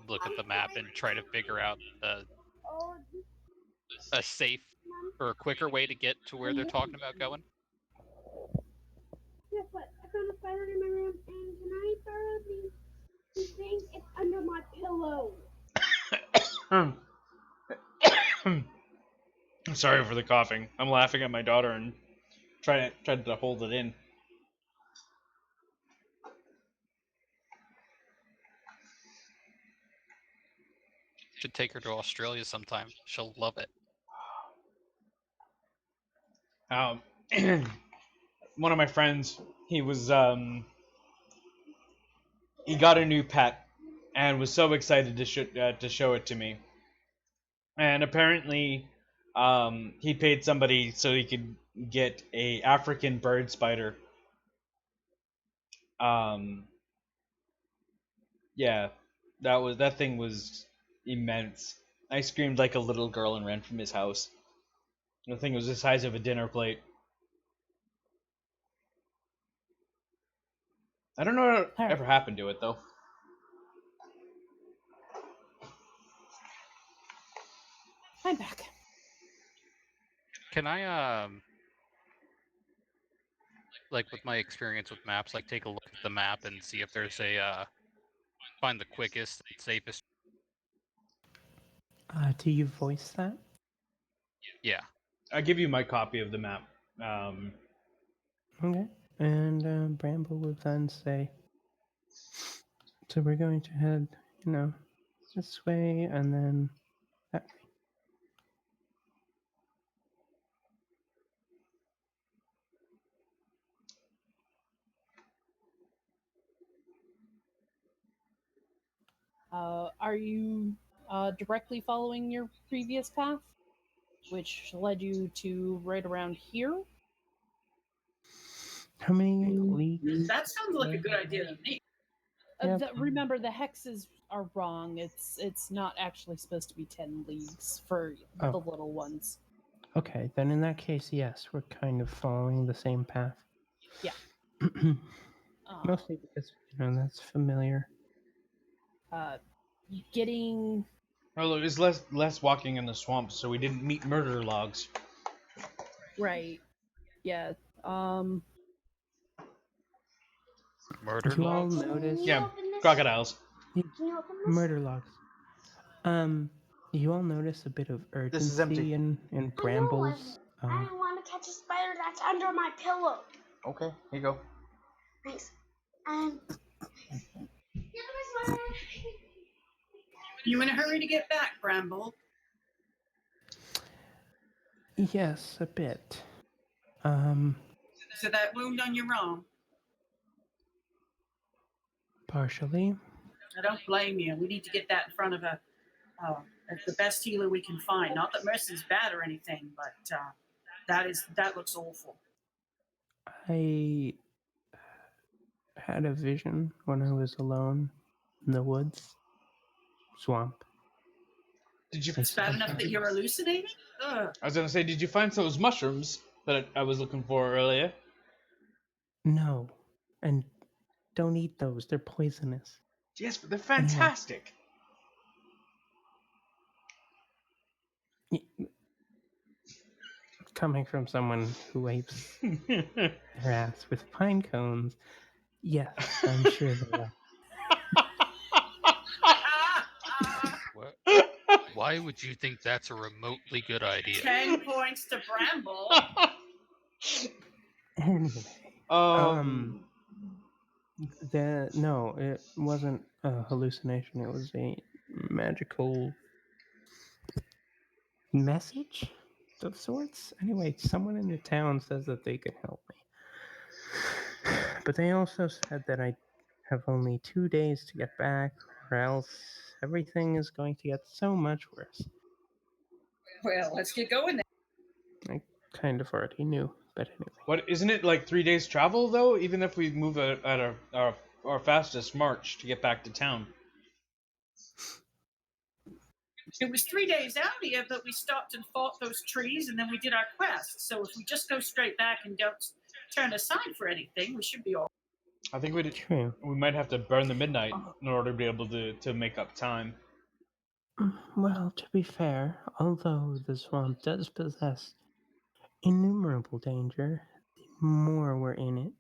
look at the map and try to figure out a safe or a quicker way to get to where they're talking about going? Guess what? I found a spider in my room, and can I borrow the thing? It's under my pillow. I'm sorry for the coughing. I'm laughing at my daughter and trying to hold it in. Should take her to Australia sometime. She'll love it. One of my friends, he was he got a new pet and was so excited to show it to me. And apparently, he paid somebody so he could get a African bird spider. Yeah, that thing was immense. I screamed like a little girl and ran from his house. The thing was the size of a dinner plate. I don't know what ever happened to it though. I'm back. Can I like with my experience with maps, like take a look at the map and see if there's a find the quickest and safest? Do you voice that? Yeah. I give you my copy of the map. Okay. And Bramble will then say, so we're going to head, this way and then that way. Are you directly following your previous path, which led you to right around here? How many leagues? That sounds like a good idea to me. Yep. Remember, the hexes are wrong. It's not actually supposed to be 10 leagues for the little ones. Okay, then in that case, yes, we're kind of following the same path. Yeah. Mostly because, that's familiar. Getting... Well, it was less walking in the swamp, so we didn't meet murder logs. Right. Yeah. Murder You all logs? notice? Yeah, crocodiles. Murder logs. You all notice a bit of This is empty. urgency in Bramble's. I want to catch a spider that's under my pillow. Okay, here you go. Thanks. And You in a hurry to get back, Bramble? Yes, a bit. So that wound on your arm? Partially. I don't blame you. We need to get that in front of the best healer we can find. Not that Mercy's bad or anything, but that looks awful. I had a vision when I was alone in the woods. Swamp. Did you? It's bad enough that you're hallucinating? Ugh. I was gonna say, did you find those mushrooms that I was looking for earlier? No. And don't eat those. They're poisonous. Yes, but they're fantastic. Coming from someone who wipes their ass with pine cones, yes, I'm sure they are. Why would you think that's a remotely good idea? 10 points to Bramble. Anyway, no, it wasn't a hallucination. It was a magical message of sorts. Anyway, someone in the town says that they can help me. But they also said that I have only 2 days to get back, or else everything is going to get so much worse. Well, let's get going then. I kind of already knew, but anyway. What, isn't it like 3 days travel though? Even if we move at our fastest march to get back to town. It was 3 days out here, but we stopped and fought those trees, and then we did our quest. So if we just go straight back and don't turn aside for anything, we should be all right. I think True. we might have to burn the midnight in order to be able to make up time. Well, to be fair, although the swamp does possess innumerable danger, the more we're in it,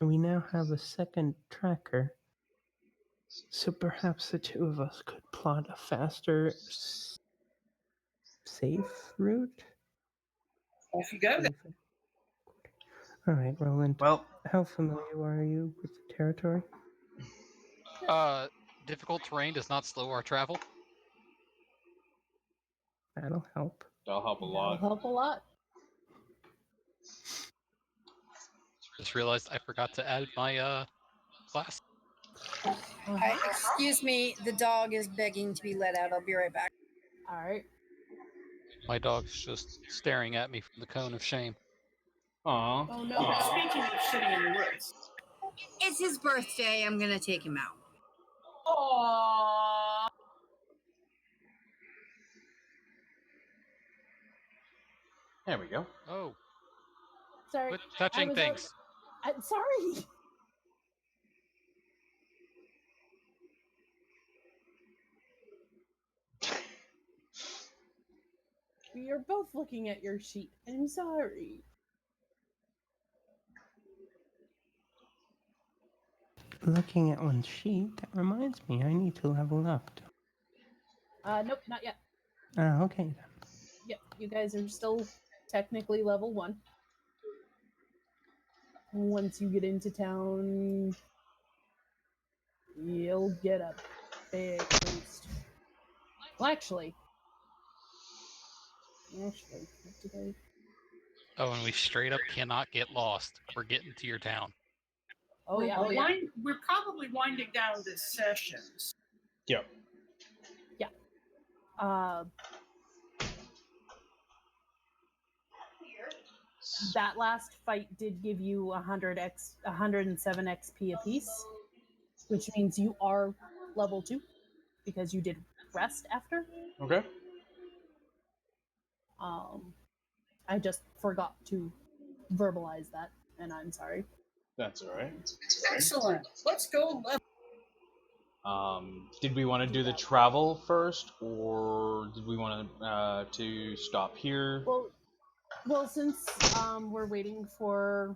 we now have a second tracker. So perhaps the two of us could plot a faster, safe route? Off you go then. Alright, Roland. Well, How familiar are you with the territory? Difficult terrain does not slow our travel. That'll help. that'll help a lot. That'll help a lot. Just realized I forgot to add my class. Excuse me, the dog is begging to be let out. I'll be right back. All right. My dog's just staring at me from the cone of shame. Aw. Oh no. Speaking of sitting in the woods. It's his birthday. I'm gonna take him out. Aww. There we go. Oh, Sorry. quit touching things. I'm sorry. You're both looking at your sheet. I'm sorry. Looking at one sheet, that reminds me, I need to level up. Nope, not yet. Okay then. Yep, you guys are still technically level 1. Once you get into town, you'll get a big boost. Well, actually, what did I... Oh, and we straight up cannot get lost. We're getting to your town. Oh, yeah. We're probably winding down this sessions. Yep. Yeah. That last fight did give you 107 XP apiece, which means you are level 2 because you did rest after. Okay. I just forgot to verbalize that, and I'm sorry. That's all right. Excellent. Let's go. Did we want to do the travel first, or did we want to stop here? Well, since we're waiting for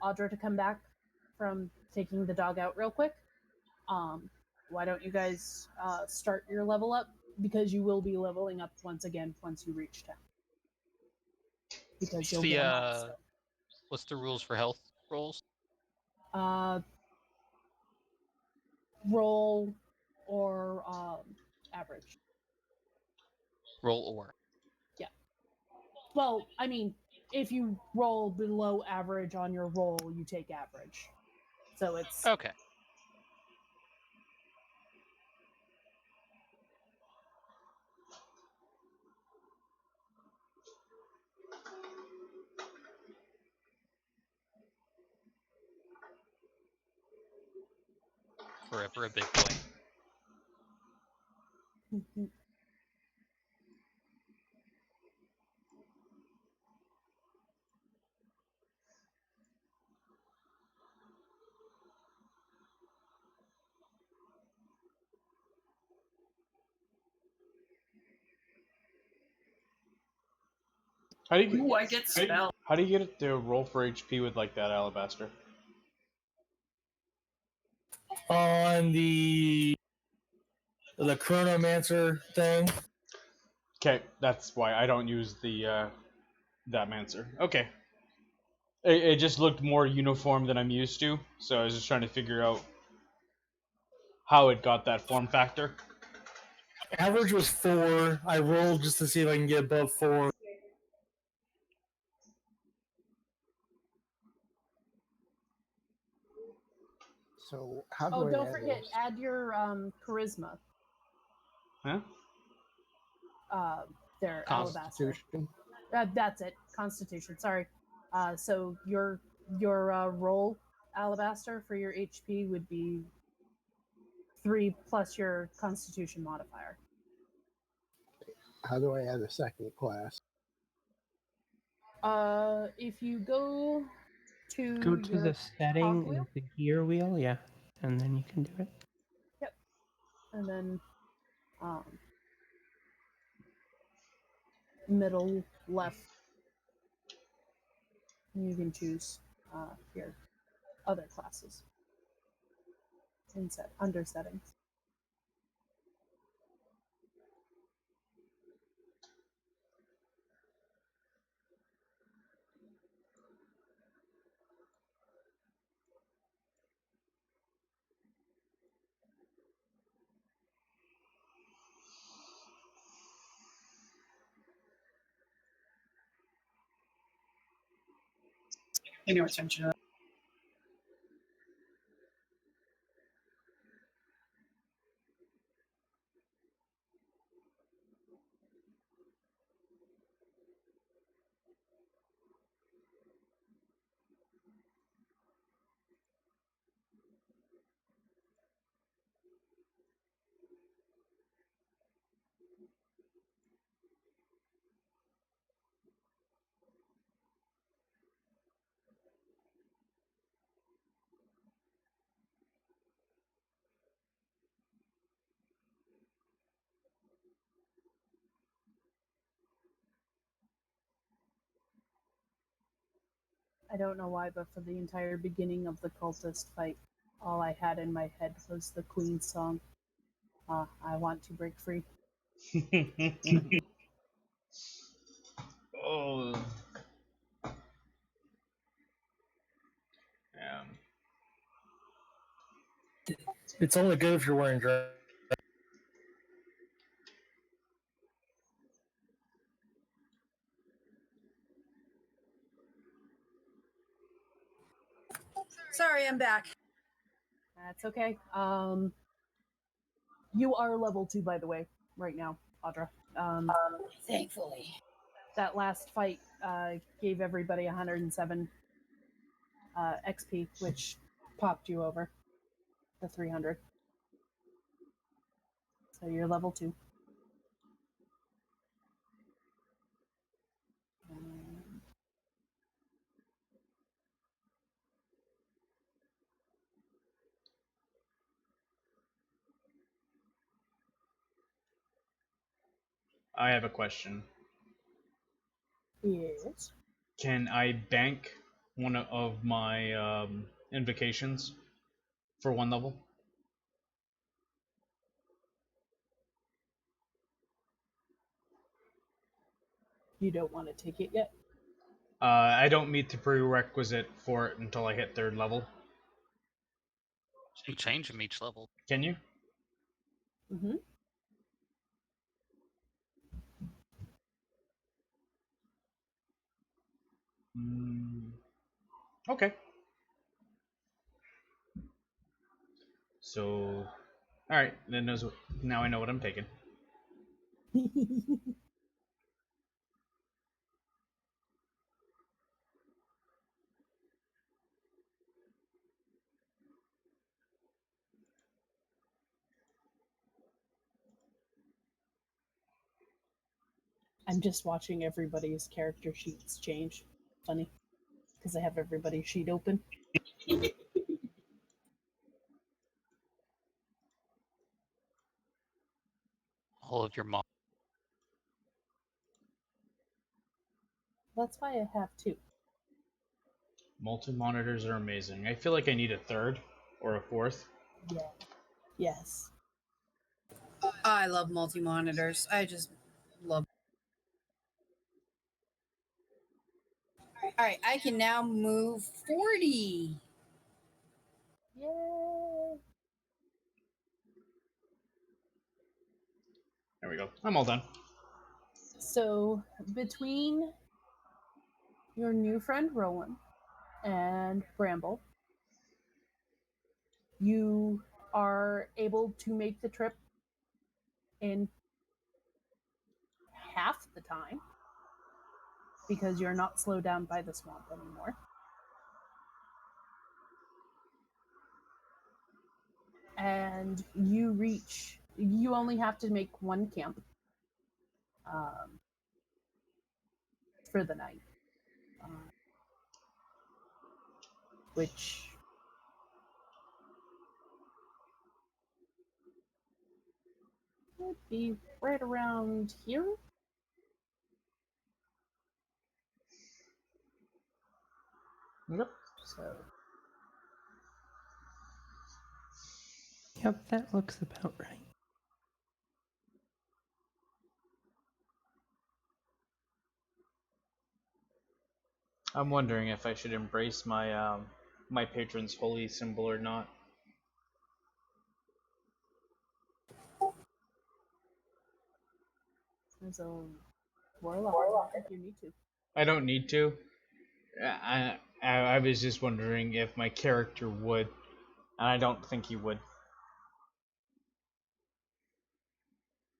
Audra to come back from taking the dog out real quick, why don't you guys start your level up? Because you will be leveling up once again once you reach town. Because you'll get a milestone. What's the rules for health rolls? Roll or average. Roll or. Yeah. Well, I mean, if you roll below average on your roll, you take average. So it's... Okay. Forever a big boy. How do you Ooh, I get spell. How do you get it to roll for HP with like that alabaster? On the chronomancer thing. Okay, that's why I don't use the that mancer. Okay. It just looked more uniform than I'm used to, so I was just trying to figure out how it got that form factor. Average was 4. I rolled just to see if I can get above 4. How do Oh, I don't add forget, this? add your charisma. Huh? There, alabaster. Constitution. That's it. Constitution. Sorry. So your roll alabaster for your HP would be 3 plus your Constitution modifier. How do I add a second class? If you go to Go to the setting wheel? and the gear wheel, yeah, and then you can do it. Yep. And then middle left, you can choose your other classes under settings. Pay no attention to that. I don't know why, but for the entire beginning of the cultist fight, all I had in my head was the Queen's song. I want to break free. Oh. Yeah. It's only good if you're wearing dress. Sorry, I'm back. That's okay. You are level 2, by the way, right now, Audra. Thankfully. That last fight gave everybody 107 XP, which popped you over the 300. So you're level 2. I have a question. Yes. Can I bank one of my invocations for 1 level? You don't want to take it yet? I don't meet the prerequisite for it until I hit 3rd level. You can change them each level. Can you? Mm-hmm. Okay. So, all right. Then now I know what I'm taking. I'm just watching everybody's character sheets change. Funny, because I have everybody's sheet open. All of your mom. That's why I have 2. Multi-monitors are amazing. I feel like I need a 3rd or a 4th. Yeah. Yes. I love multi-monitors. I just love. All right, I can now move 40. Yay! There we go. I'm all done. So between your new friend Rowan and Bramble, You are able to make the trip in half the time because you're not slowed down by the swamp anymore. And you only have to make one camp for the night, which would be right around here. Yep. So Yep, that looks about right. I'm wondering if I should embrace my my patron's holy symbol or not. as a warlock, I don't think you need to. I don't need to. I was just wondering if my character would, and I don't think he would.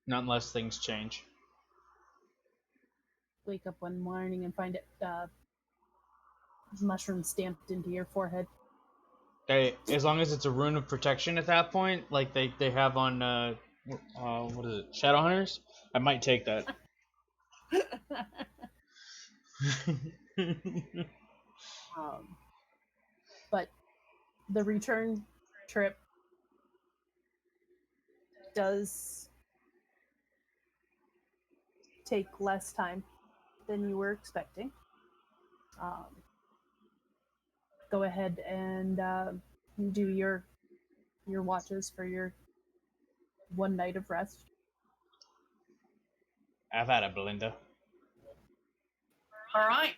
Not unless things change. Wake up one morning and find it mushroom stamped into your forehead. As long as it's a rune of protection at that point, like they have on what is it, Shadowhunters, I might take that. But the return trip does take less time than you were expecting. Go ahead and do your watches for your one night of rest. I've had a Belinda. All right.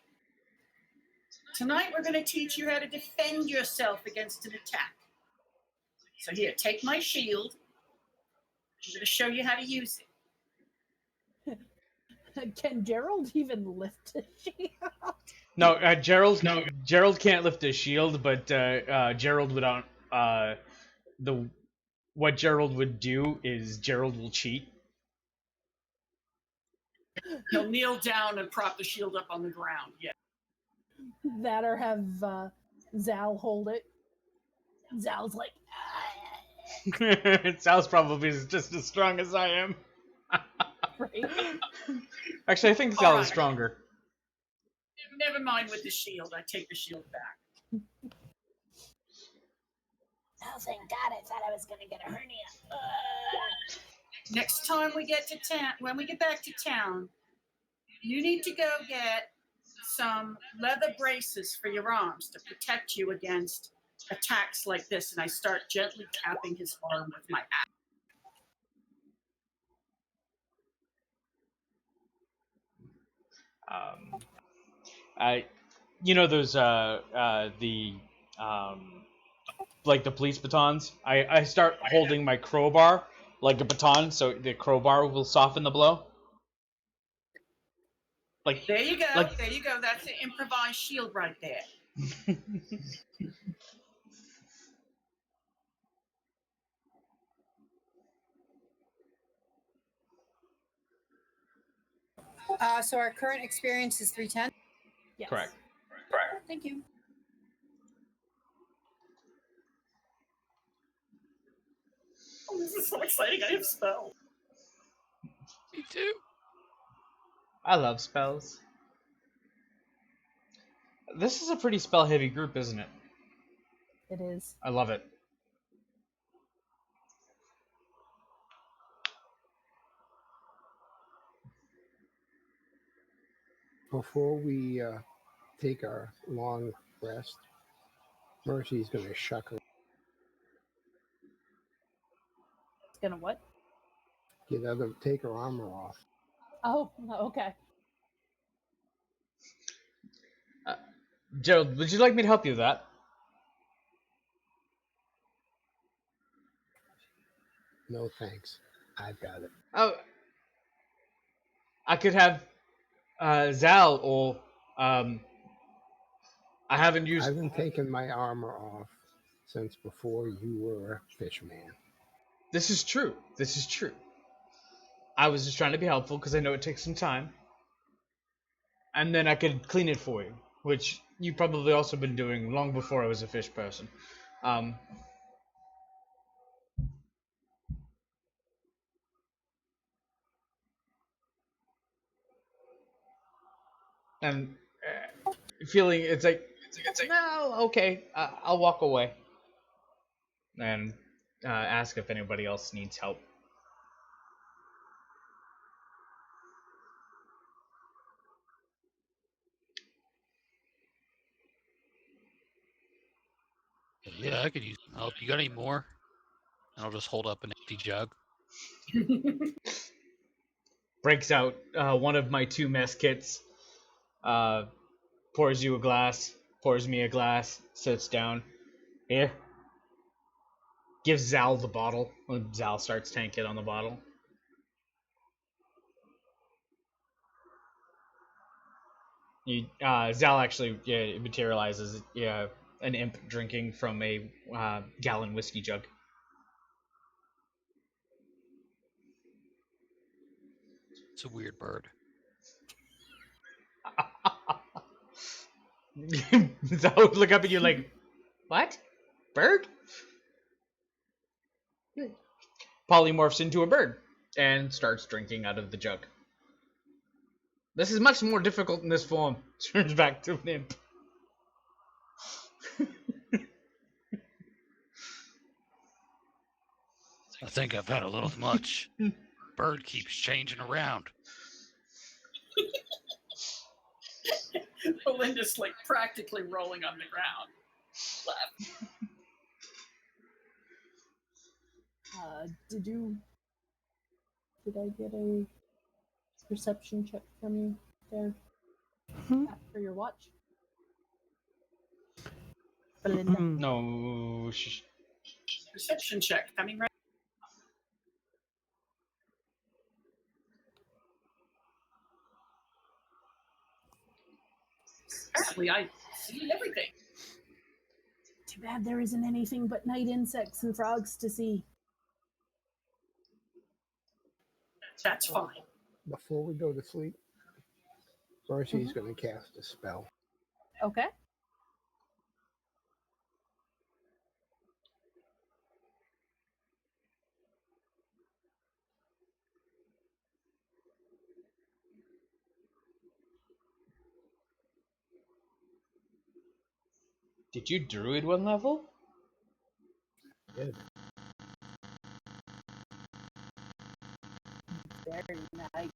Tonight we're going to teach you how to defend yourself against an attack. So here, take my shield. I'm going to show you how to use it. Can Gerald even lift a shield? No, Gerald can't lift his shield, but Gerald would what Gerald would do is Gerald will cheat. He'll kneel down and prop the shield up on the ground. Yeah. That or have Zal hold it. Zal's like, Sal's probably just as strong as I am. right? Actually, I think Sal is stronger. Never mind with the shield. I take the shield back. Oh, thank God! I thought I was gonna get a hernia. Next time we get to town, when we get back to town, you need to go get some leather braces for your arms to protect you against attacks like this. And I start gently tapping his arm with my axe. You know those like the police batons. I start holding my crowbar like a baton, so the crowbar will soften the blow. Like there you go, there you go. That's an improvised shield right there. So our current experience is 310. Yes. Correct. Thank you. Oh, this is so exciting! I have spells. Me too. I love spells. This is a pretty spell-heavy group, isn't it? It is. I love it. Before we take our long rest, Mercy's going to shuck her. It's gonna what? Take her armor off. Oh, okay. Gerald, would you like me to help you with that? No thanks. I've got it. Oh, I could have Zal or I haven't used. I haven't taken my armor off. since before you were a fisherman. This is true. This is true. I was just trying to be helpful because I know it takes some time. And then I could clean it for you, which you've probably also been doing long before I was a fish person. Um, and feeling it's like, no, okay, I'll walk away and ask if anybody else needs help. Yeah, I could use some help. You got any more? And I'll just hold up an empty jug. Breaks out one of my 2 mess kits, pours you a glass, pours me a glass, sits down. Here. Gives Zal the bottle when Zal starts tanking on the bottle. Zal actually materializes an imp drinking from a gallon whiskey jug. It's a weird bird. Zal would look up at you like, what? Bird? Polymorphs into a bird and starts drinking out of the jug. This is much more difficult in this form. Turns back to an imp. I think I've had a little too much. Bird keeps changing around. Belinda's like practically rolling on the ground. Did I get a perception check from you there for your watch? Belinda. No. Perception check coming right. Apparently, I see everything. Too bad there isn't anything but night insects and frogs to see. That's fine. Before we go to sleep, Percy's going to cast a spell. Okay. Did you druid 1 level? Good. Very nice.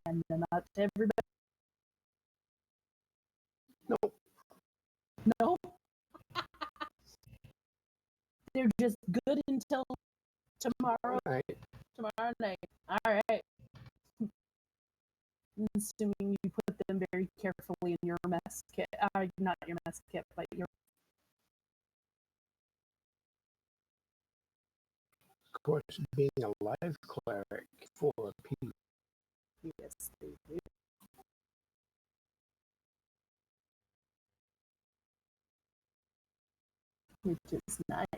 Hand them out to everybody. Nope. No? They're just good until tomorrow. All right. Tomorrow night. All right. I'm assuming you put them very carefully in your mess kit. Not your mess kit, but your. Of course, being a life cleric for a piece. Yes, they do. Which is nice.